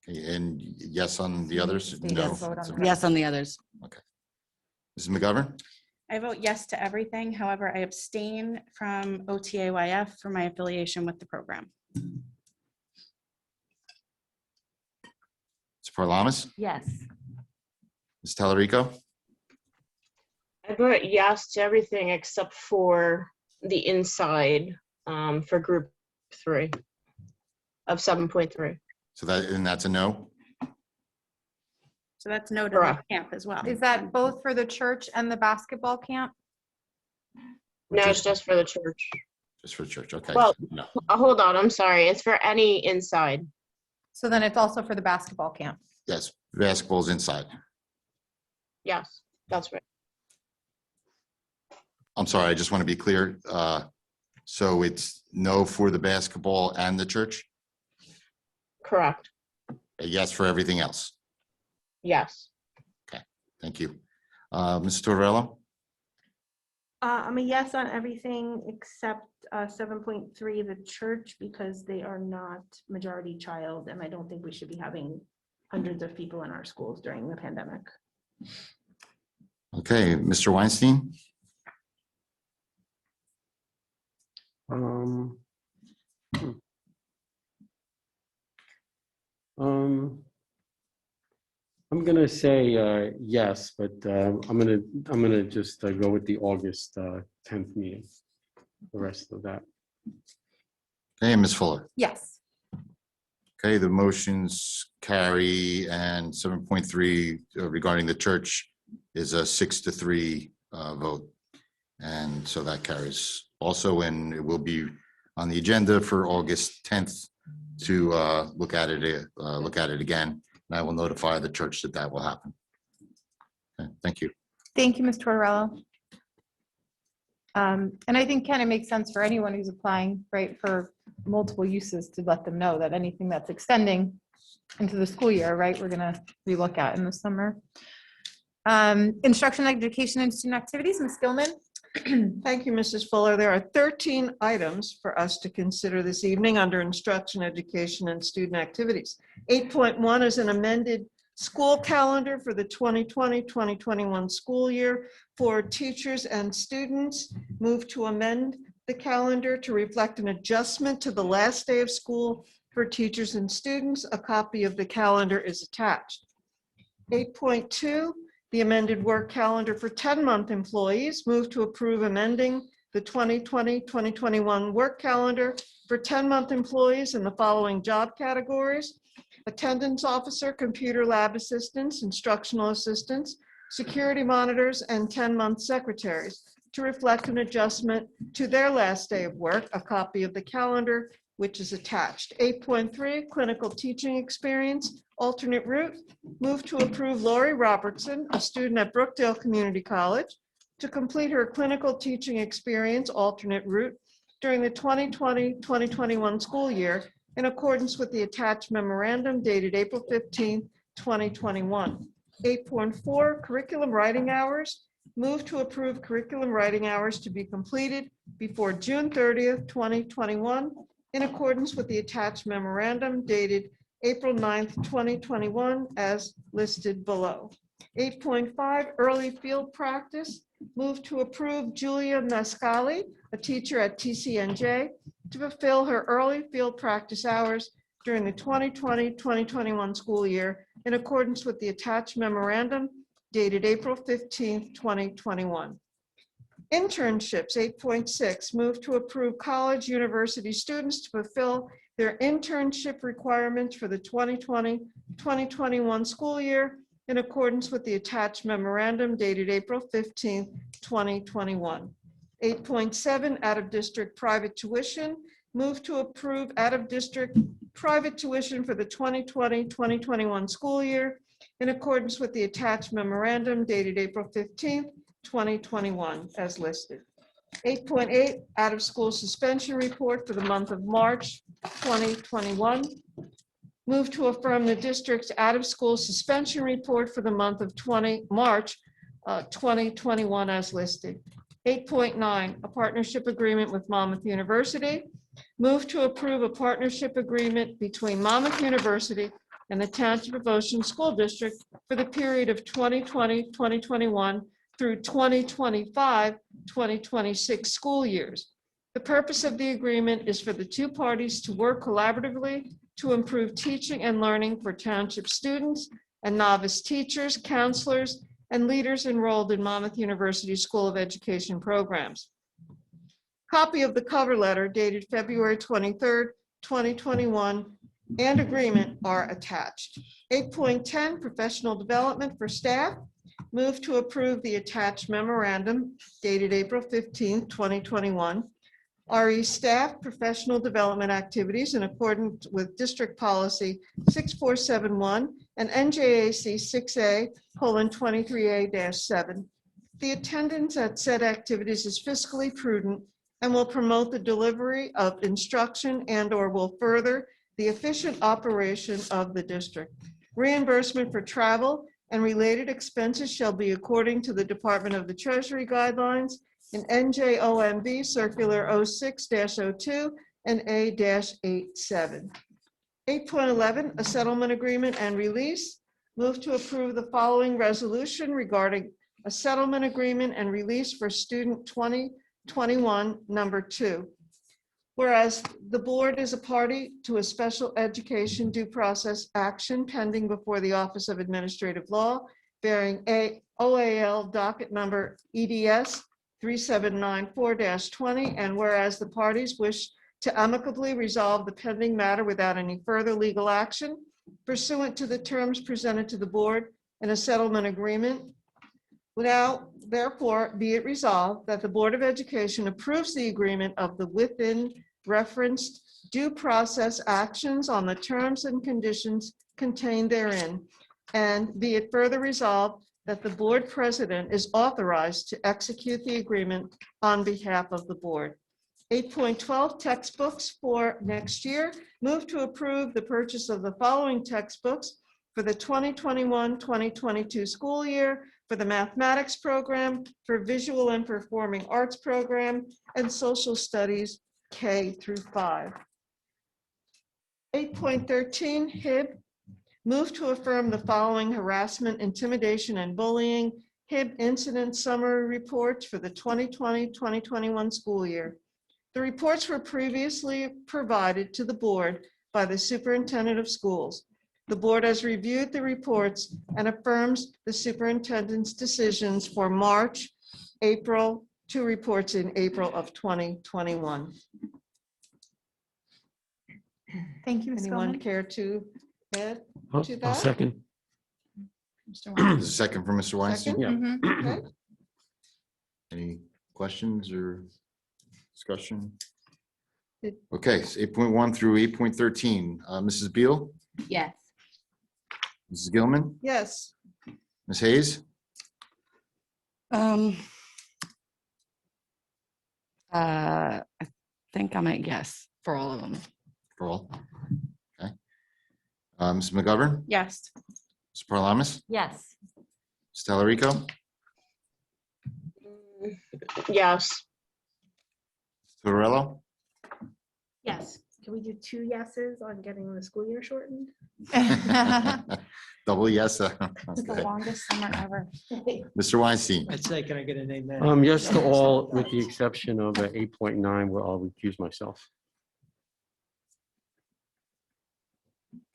Okay, and yes on the others? No. Yes on the others. Okay. Mrs. McGovern? I vote yes to everything. However, I abstain from OTAYF for my affiliation with the program. Ms. Parlamas? Yes. Ms. Talarico? I vote yes to everything except for the inside for group 3 of 7.3. So that, and that's a no? So that's no to the Correct. camp as well. Is that both for the church and the basketball camp? No, it's just for the church. Just for church, okay. Well, No. hold on, I'm sorry. It's for any inside. So then it's also for the basketball camp. Yes, basketball's inside. Yes, that's right. I'm sorry, I just want to be clear. So it's no for the basketball and the church? Correct. A yes for everything else? Yes. Thank you. Mrs. Torello? I'm a yes on everything except 7.3, the church, because they are not majority child, and I don't think we should be having hundreds of people in our schools during the pandemic. Okay, Mr. Weinstein? Um, hmm. I'm gonna say yes, but I'm gonna just go with the August 10th meeting. The rest of that. Okay, Ms. Fuller? Yes. Okay, the motions carry, and 7.3 regarding the church is a 6-3 vote. And so that carries also, and it will be on the agenda for August 10th to look at it again. And I will notify the church that that will happen. Okay, thank you. Thank you, Ms. Tortorella. And I think kind of makes sense for anyone who's applying, right, for multiple uses to let them know that anything that's extending into the school year, right, we're gonna relook at in the summer. Instruction, education, and student activities, Ms. Gilman. Thank you, Mrs. Fuller. There are 13 items for us to consider this evening under instruction, education, and student activities. 8.1 is an amended school calendar for the 2020-2021 school year for teachers and students. Move to amend the calendar to reflect an adjustment to the last day of school for teachers and students. A copy of the calendar is attached. 8.2, the amended work calendar for 10-month employees. Move to approve amending the 2020-2021 work calendar for 10-month employees in the following job categories: attendance officer, computer lab assistants, instructional assistants, security monitors, and 10-month secretaries, to reflect an adjustment to their last day of work. A copy of the calendar, which is attached. 8.3, clinical teaching experience, alternate route. Move to approve Lori Robertson, a student at Brookdale Community College, to complete her clinical teaching experience alternate route during the 2020-2021 school year in accordance with the attached memorandum dated April 15, 2021. 8.4, curriculum writing hours. Move to approve curriculum writing hours to be completed before June 30th, 2021, in accordance with the attached memorandum dated April 9th, 2021, as listed below. 8.5, early field practice. Move to approve Julia Nascali, a teacher at TCNJ, to fulfill her early field practice hours during the 2020-2021 school year in accordance with the attached memorandum dated April 15th, 2021. Internships, 8.6, move to approve college university students to fulfill their internship requirements for the 2020-2021 school year in accordance with the attached memorandum dated April 15th, 2021. 8.7, out-of-district private tuition. Move to approve out-of-district private tuition for the 2020-2021 school year in accordance with the attached memorandum dated April 15th, 2021, as listed. 8.8, out-of-school suspension report for the month of March 2021. Move to affirm the district's out-of-school suspension report for the month of March 2021 as listed. 8.9, a partnership agreement with Monmouth University. Move to approve a partnership agreement between Monmouth University and the Township of Ocean School District for the period of 2020-2021 through 2025-2026 school years. The purpose of the agreement is for the two parties to work collaboratively to improve teaching and learning for township students and novice teachers, counselors, and leaders enrolled in Monmouth University School of Education programs. Copy of the cover letter dated February 23rd, 2021, and agreement are attached. 8.10, professional development for staff. Move to approve the attached memorandum dated April 15th, 2021. RE staff professional development activities in accordance with District Policy 6471 and NJAC 6A:23A-7. The attendance at said activities is fiscally prudent and will promote the delivery of instruction and/or will further the efficient operation of the district. Reimbursement for travel and related expenses shall be according to the Department of the Treasury guidelines in NJOMB Circular 06-02 and A-87. 8.11, a settlement agreement and release. Move to approve the following resolution regarding a settlement agreement and release for student 2021 number 2. Whereas the board is a party to a special education due process action pending before the Office of Administrative Law bearing OAL docket number EDS 3794-20, and whereas the parties wish to amicably resolve the pending matter without any further legal action pursuant to the terms presented to the board in a settlement agreement. Now, therefore, be it resolved that the Board of Education approves the agreement of the within referenced due process actions on the terms and conditions contained therein, and be it further resolved that the board president is authorized to execute the agreement on behalf of the board. 8.12, textbooks for next year. Move to approve the purchase of the following textbooks for the 2021-2022 school year for the mathematics program, for visual and performing arts program, and social studies K through 5. 8.13, HIB. Move to affirm the following harassment, intimidation, and bullying HIB incident summary reports for the 2020-2021 school year. The reports were previously provided to the board by the superintendent of schools. The board has reviewed the reports and affirms the superintendent's decisions for March, April, 2 reports in April of 2021. Thank you, Ms. Anyone Gilman. care to add I'll to that? second. Mr. There's a second from Mr. Weinstein. Second? Yeah. Okay. Any questions or discussion? It- Okay, so 8.1 through 8.13. Mrs. Beal, Yes. Mrs. Gilman, Yes. Ms. Hayes, I think I'm a yes for all of them. for all. Okay. Ms. McGovern, Yes. Ms. Paralamas, Yes. Ms. Talarico, Yes. Torello, Yes. Can we do 2 yeses on getting the school year shortened? double yes. It's the Okay. longest summer ever. Mr. Weinstein, I'd say, can I get a name there? Yes to all, with the exception of 8.9, where I'll recuse myself.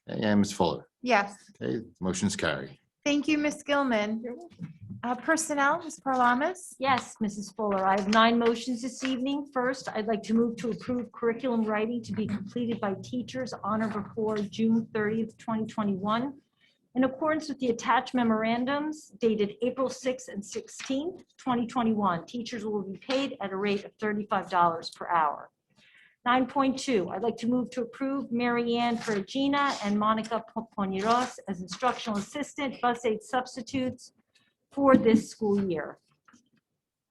and Ms. Fuller. Yes, Okay, motion's carried. thank you, Ms. Gilman. Personnel, Ms. Paralamas. Yes, Mrs. Fuller, I have 9 motions this evening. First, I'd like to move to approve curriculum writing to be completed by teachers on or before June 30th, 2021. In accordance with the attached memorandums dated April 6th and 16th, 2021, teachers will be paid at a rate of $35 per hour. 9.2, I'd like to move to approve Mary Ann Perugina and Monica Poniros as instructional assistant bus aid substitutes for this school year.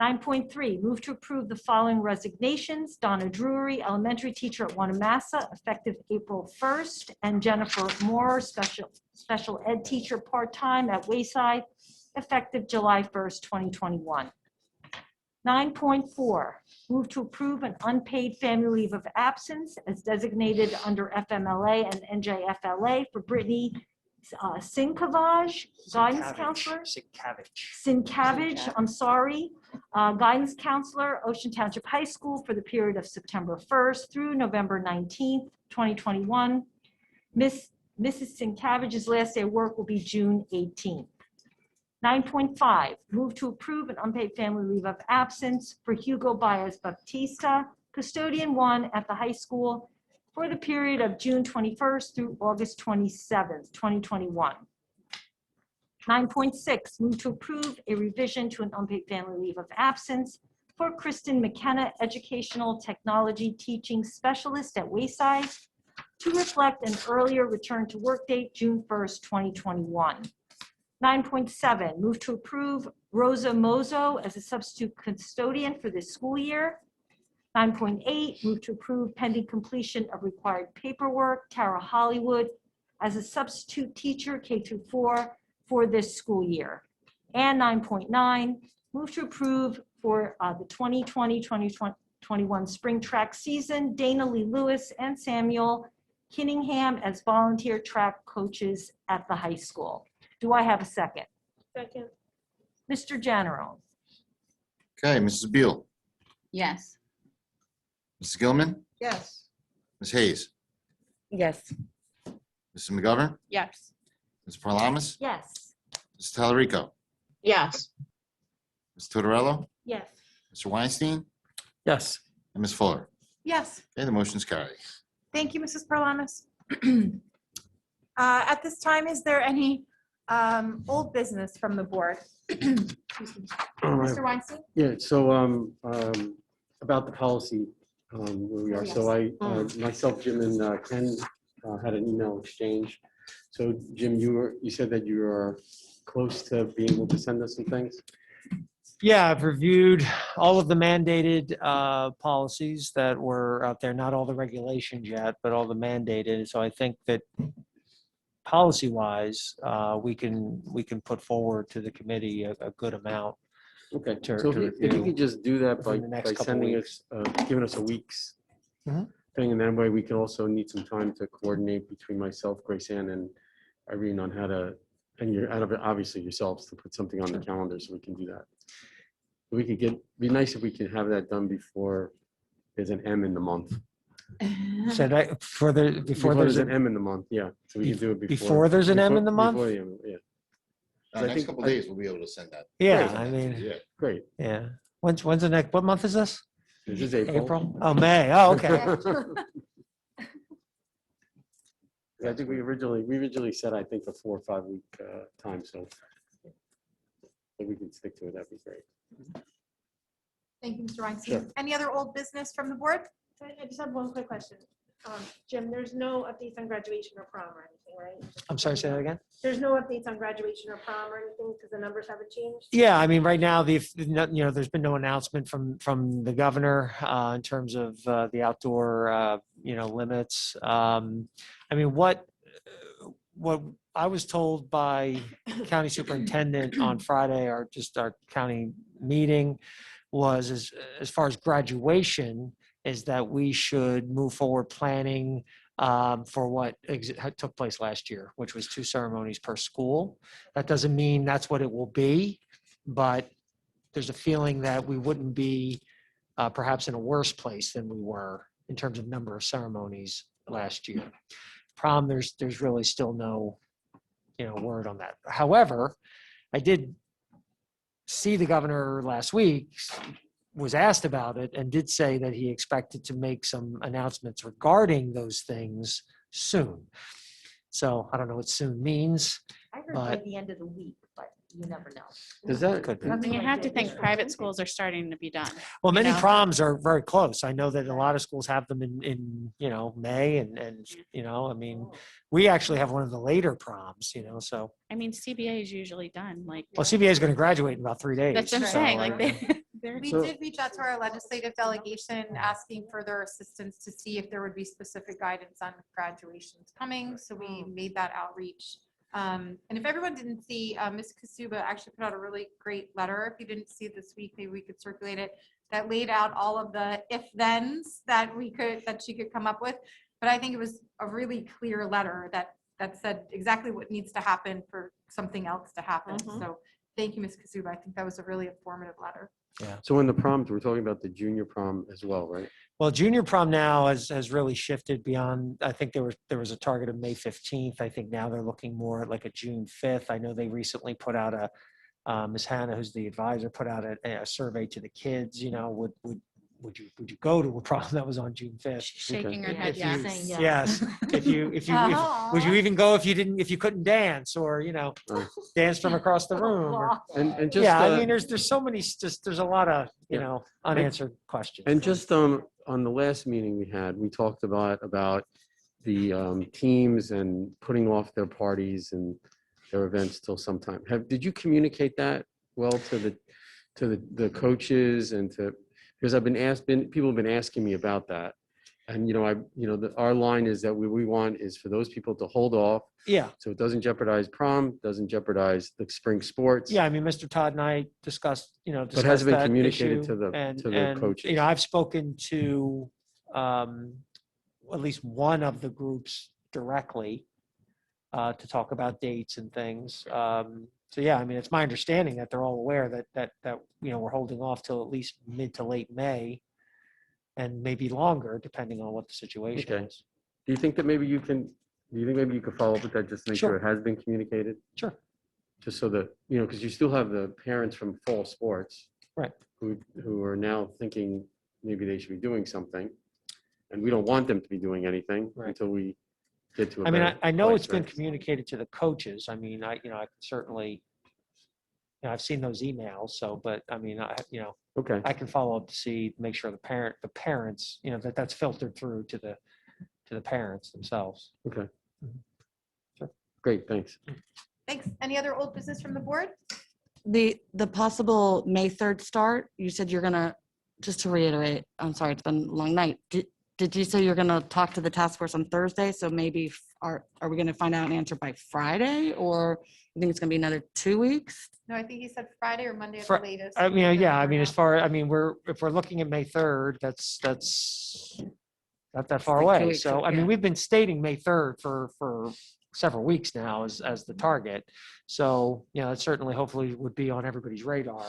9.3, move to approve the following resignations: Donna Drury, elementary teacher at Wanamassa, effective April 1st, and Jennifer Moore, special ed teacher, part-time at Wayside, effective July 1st, 2021. 9.4, move to approve an unpaid family leave of absence as designated under FMLA and NJFLA for Brittany Sinkavage, guidance counselor. Sinkavage, I'm sorry, guidance counselor, Ocean Township High School for the period of September 1st through November 19th, 2021. Mrs. Sinkavige's last day of work will be June 18th. 9.5, move to approve an unpaid family leave of absence for Hugo Baez Baptista, custodian 1 at the high school, for the period of June 21st through August 27th, 2021. 9.6, move to approve a revision to an unpaid family leave of absence for Kristen McKenna, educational technology teaching specialist at Wayside, to reflect an earlier return to work date, June 1st, 2021. 9.7, move to approve Rosa Mozo as a substitute custodian for this school year. 9.8, move to approve pending completion of required paperwork, Tara Hollywood as a substitute teacher K-4 for this school year. And 9.9, move to approve for the 2020-2021 spring track season, Dana Lee Lewis and Samuel Kinningham as volunteer track coaches at the high school. Do I have a second? Second. Mr. General. Okay, Mrs. Beal, Yes. Mrs. Gilman, Yes. Ms. Hayes, Yes. Mrs. McGovern, Yes. Ms. Paralamas, Yes. Ms. Talarico, Yes. Ms. Tortorello, Yes. Mr. Weinstein, Yes. and Ms. Fuller. Yes, Okay, the motion's carried. thank you, Mrs. Paralamas. At this time, is there any old business from the board? Mr. Weinstein? Yeah, so about the policy, where we are. So I, myself, Jim, and Ken had an email exchange. So Jim, you said that you are close to being able to send us some things? Yeah, I've reviewed all of the mandated policies that were out there, not all the regulations yet, but all the mandated. So I think that policy-wise, we can put forward to the committee a good amount. Okay, to so if you review could just do that by within the next couple sending weeks. us, giving us a week's Mhm. thing, and that way we can also need some time to coordinate between myself, Grace Ann, and Irene on how to, and you're out of it, obviously yourselves, to put something on the calendar so we can do that. We could be nice if we can have that done before there's an M in the month. So that before there's an M in the month, yeah. So we can do it before there's an M in the month? Yeah. Next couple days, we'll be able to send that. Yeah, Great. I mean, Yeah. Great. yeah. When's the next, what month is this? This is April. April? Oh, May. Oh, okay. I think we originally said, I think, a 4 or 5 week time, so if we can stick to it, that'd be great. Thank you, Mr. Weinstein. Sure. Any other old business from the board? I just have one quick question. Jim, there's no updates on graduation or prom or anything, right? I'm sorry, say that again? There's no updates on graduation or prom or anything because the numbers haven't changed? Yeah, I mean, right now, there's been no announcement from the governor in terms of the outdoor, limits. I mean, what I was told by county superintendent on Friday, our county meeting, was as far as graduation, is that we should move forward planning for what took place last year, which was 2 ceremonies per school. That doesn't mean that's what it will be, but there's a feeling that we wouldn't be perhaps in a worse place than we were in terms of number of ceremonies last year. Prom, there's really still no, word on that. However, I did see the governor last week, was asked about it, and did say that he expected to make some announcements regarding those things soon. So I don't know what soon means. I heard by but the end of the week, but you never know. Does that, could be. I mean, you have to think private schools are starting to be done. Well, you many know? proms are very close. I know that a lot of schools have them in May and I mean, we actually have one of the later proms, so. I mean, CBA is usually done, like. Well, CBA is going to graduate in about 3 days. That's what I'm so, saying, like they're. We did reach out to our legislative delegation asking for their assistance to see if there would be specific guidance on graduations coming. So we made that outreach. And if everyone didn't see, Ms. Kasuba actually put out a really great letter. If you didn't see it this week, maybe we could circulate it, that laid out all of the if-thens that she could come up with. But I think it was a really clear letter that said exactly what needs to happen for something else to happen. So thank you, Ms. Kasuba. I think that was a really informative letter. Yeah. so in the proms, we're talking about the junior prom as well, right? Well, junior prom now has really shifted beyond, I think there was a target of May 15th. I think now they're looking more at like a June 5th. I know they recently put out Ms. Hannah, who's the advisor, put out a survey to the kids, would you go to a prom that was on June 5th? Shaking her head, If you- yes. Saying yes. Yes. If would you even go if you couldn't dance or, dance from across the room? Or, And just, yeah, I mean, there's so many, there's a lot of, unanswered questions. and just on the last meeting we had, we talked about the teams and putting off their parties and their events till sometime. Did you communicate that well to the coaches and because people have been asking me about that. And, our line is that we want is for those people to hold off. Yeah. So it doesn't jeopardize prom, doesn't jeopardize the spring sports. Yeah, I mean, Mr. Todd and I discussed But has it been that communicated issue, to the and, coaches? I've spoken to at least one of the groups directly to talk about dates and things. So yeah, I mean, it's my understanding that they're all aware that we're holding off till at least mid to late May, and maybe longer depending on what the situation Okay. is. Do you think maybe you could follow up with that, just to make sure it has been communicated? Sure. Just so that, because you still have the parents from fall sports. Right. Who are now thinking maybe they should be doing something. And we don't want them to be doing anything until we get to a I mean, better I know place, it's been right? communicated to the coaches. I mean, I can certainly, I've seen those emails, so, but I mean, Okay. I can follow up to make sure the parents, that's filtered through to the parents themselves. Okay. Sure. Great, thanks. Thanks. Any other old business from the board? The possible May 3rd start, you said you're gonna, just to reiterate, I'm sorry, it's been a long night. Did you say you're gonna talk to the task force on Thursday? So maybe are we gonna find out an answer by Friday, or you think it's gonna be another 2 weeks? No, I think he said Friday or Monday at the latest. I mean, yeah, I mean, if we're looking at May 3rd, that's not that far like 2 away. weeks, So, I yeah. mean, we've been stating May 3rd for several weeks now as the target. So, it certainly hopefully would be on everybody's radar.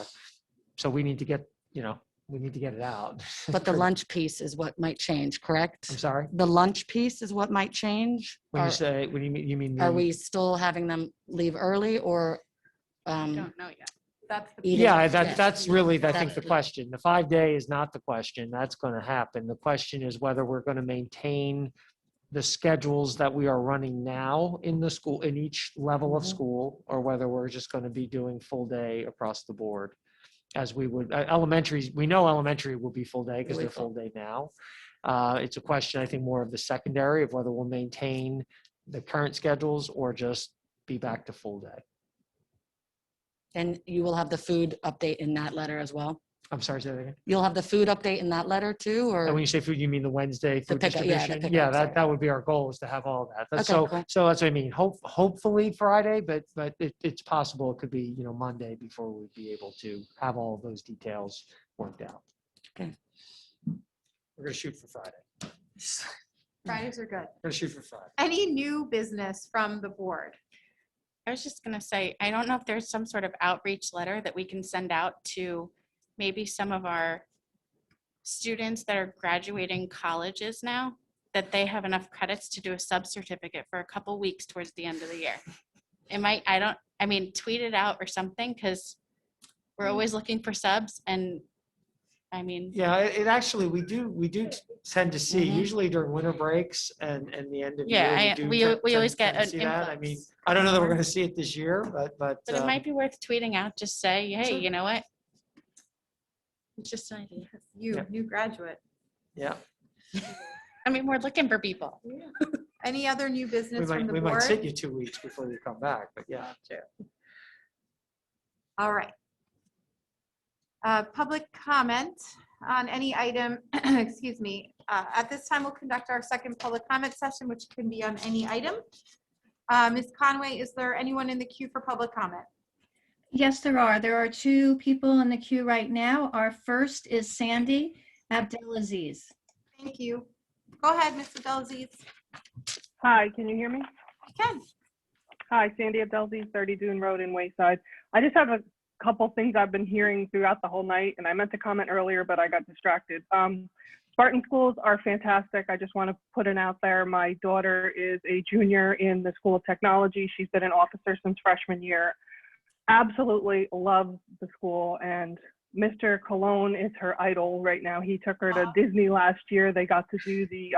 So we need to get, it out. But the lunch piece is what might change, correct? I'm sorry? The lunch piece is what might change? When you Are- say, what do you mean? Are we still having them leave early or? Don't know yet. That's the. Yeah, that's really, I think, That's the the- question. The 5-day is not the question. That's going to happen. The question is whether we're going to maintain the schedules that we are running now in the school, in each level of school, or whether we're just going to be doing full day across the board. As we would, elementaries, we know elementary will be full day because they're full day now. It's a question, I think, more of the secondary of whether we'll maintain the current schedules or just be back to full day. And you will have the food update in that letter as well? I'm sorry, say that again. You'll have the food update in that letter too, And when or? you say food, you mean the Wednesday food pickup, yeah, the distribution? pickup, Yeah, sorry. that would be our goal, is to have all of that. Okay, So, cool. so that's what I mean. Hopefully Friday, but it's possible it could be, Monday before we'd be able to have all of those details worked out. Okay. We're gonna shoot for Friday. Fridays are good. We're gonna shoot for Friday. Any new business from the board? I was just gonna say, I don't know if there's some sort of outreach letter that we can send out to maybe some of our students that are graduating colleges now, that they have enough credits to do a sub-certificate for a couple weeks towards the end of the year. It might, tweet it out or something, because we're always looking for subs, and Yeah, it actually, we do tend to see, Mhm. usually during winter breaks and the end of the Yeah, year. we do always tend get to an see that. I mean, influx. I don't know that we're gonna see it this year, but. But it might be worth tweeting out, just say, hey, Sure. you know what? It's just an idea. You, new graduate. Yeah, We're looking for people. Any other new we business from might, the we might board? sit you 2 weeks before you come back, but yeah. All right. Public comment on any item, excuse me. At this time, we'll conduct our second public comment session, which can be on any item. Ms. Conway, is there anyone in the queue for public comment? Yes, there are. There are 2 people in the queue right now. Our first is Sandy Abdelaziz. Thank you. Go ahead, Ms. Abdelaziz. Hi, can you hear me? I can. Hi, Sandy Abdelaziz, 30 Dune Road in Wayside. I just have a couple things I've been hearing throughout the whole night, and I meant to comment earlier, but I got distracted. Spartan schools are fantastic. I just want to put it out there. My daughter is a junior in the School of Technology. She's been an officer since freshman year. Absolutely loves the school, and Mr. Cologne is her idol right now. He took her to Disney last year. They got to do the,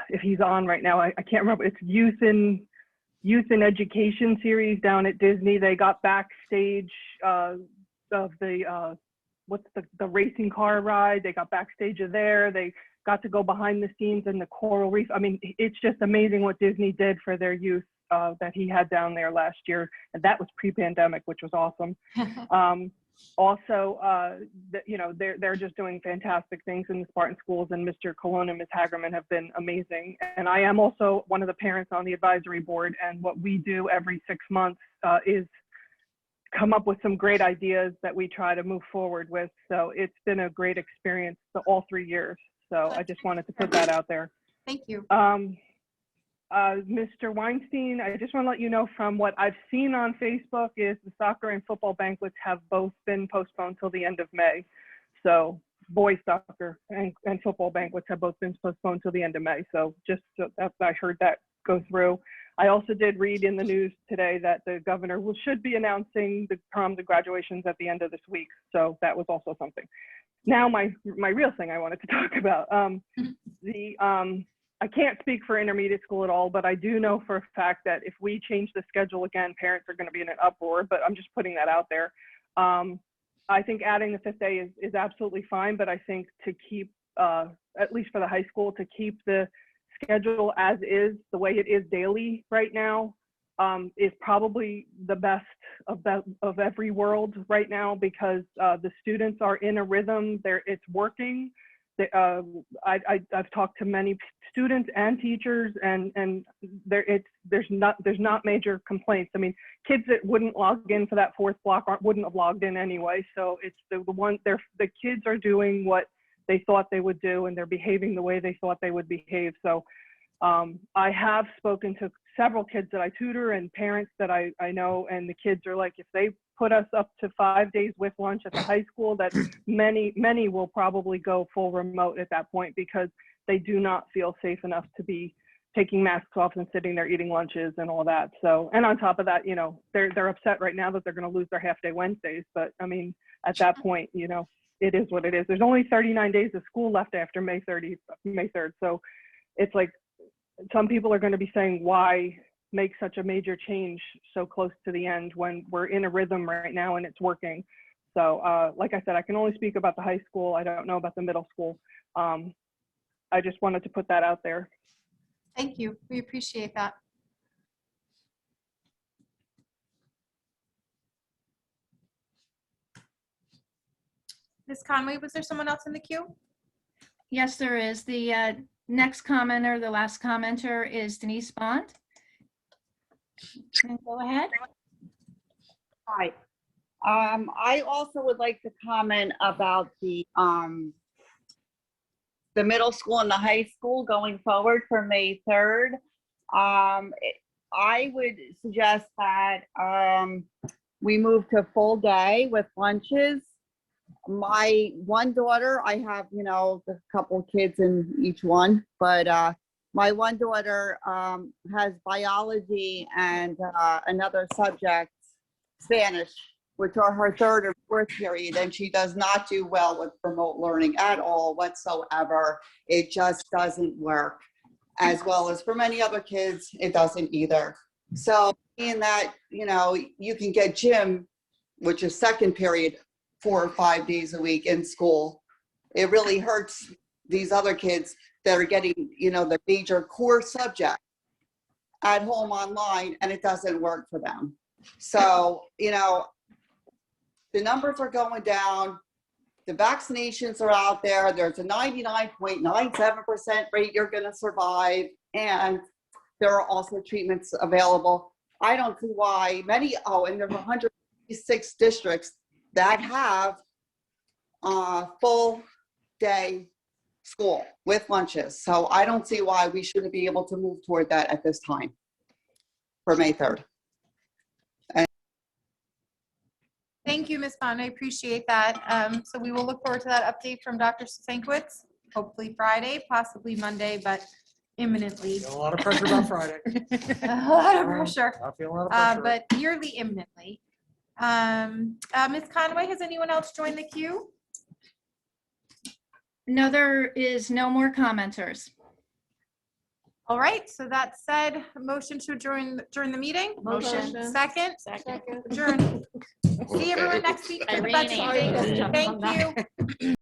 if he's on right now, I can't remember. It's Youth in Education series down at Disney. They got backstage of the, what's the racing car ride. They got backstage of there. They got to go behind the scenes in the coral reef. It's just amazing what Disney did for their youth that he had down there last year. And that was pre-pandemic, which was awesome. They're just doing fantastic things in the Spartan schools, and Mr. Cologne and Ms. Hagerman have been amazing. And I am also one of the parents on the advisory board, and what we do every 6 months is come up with some great ideas that we try to move forward with. So it's been a great experience all 3 years. So I just wanted to put that out there. Thank you. Mr. Weinstein, I just want to let you know from what I've seen on Facebook is the soccer and football banquets have both been postponed till the end of May. So boys soccer and football banquets have both been postponed till the end of May. So just so that I heard that go through. I also did read in the news today that the governor should be announcing the proms and graduations at the end of this week. So that was also something. Now my real thing I wanted to talk about. I can't speak for intermediate school at all, but I do know for a fact that if we change the schedule again, parents are going to be in an uproar, but I'm just putting that out there. I think adding the 5th day is absolutely fine, but I think to keep, at least for the high school, to keep the schedule as is, the way it is daily right now, is probably the best of every world right now, because the students are in a rhythm. It's working. I've talked to many students and teachers, and there's not major complaints. Kids that wouldn't log in for that 4th block wouldn't have logged in anyway. So it's the kids are doing what they thought they would do, and they're behaving the way they thought they would behave. So I have spoken to several kids that I tutor and parents that I know, and the kids are like, if they put us up to 5 days with lunch at the high school, that many will probably go full remote at that point, because they do not feel safe enough to be taking masks off and sitting there eating lunches and all that. So, and on top of that, they're upset right now that they're going to lose their half-day Wednesdays. But I mean, at that point, it is what it is. There's only 39 days of school left after May 3rd. So it's like some people are going to be saying, why make such a major change so close to the end when we're in a rhythm right now and it's working? So like I said, I can only speak about the high school. I don't know about the middle school. I just wanted to put that out there. Thank you. We appreciate that. Ms. Conway, was there someone else in the queue? Yes, there is. The next commenter, the last commenter is Denise Bond. Go ahead. Hi. I also would like to comment about the middle school and the high school going forward for May 3rd. I would suggest that we move to full day with lunches. My one daughter, I have, a couple kids in each one, but my one daughter has biology and another subject, Spanish, which are her third or fourth period, and she does not do well with remote learning at all whatsoever. It just doesn't work. As well as for many other kids, it doesn't either. So in that, you can get gym, which is second period, 4 or 5 days a week in school. It really hurts these other kids that are getting, the major core subject at home online, and it doesn't work for them. So, the numbers are going down. The vaccinations are out there. There's a 99.97% rate you're going to survive. And there are also treatments available. I don't see why and there's 156 districts that have full day school with lunches. So I don't see why we shouldn't be able to move toward that at this time for May 3rd. Thank you, Ms. Bond. I appreciate that. So we will look forward to that update from Dr. Stankiewicz, hopefully Friday, possibly Monday, but imminently. A lot of pressure about Friday. A lot of pressure. I feel a lot of pressure. But nearly imminently. Ms. Conway, has anyone else joined the queue? No, there is no more commenters. All right, so that said, motion to adjourn the meeting? Motion. Second? Adjourn. See everyone next week for the budget meeting. Thank you.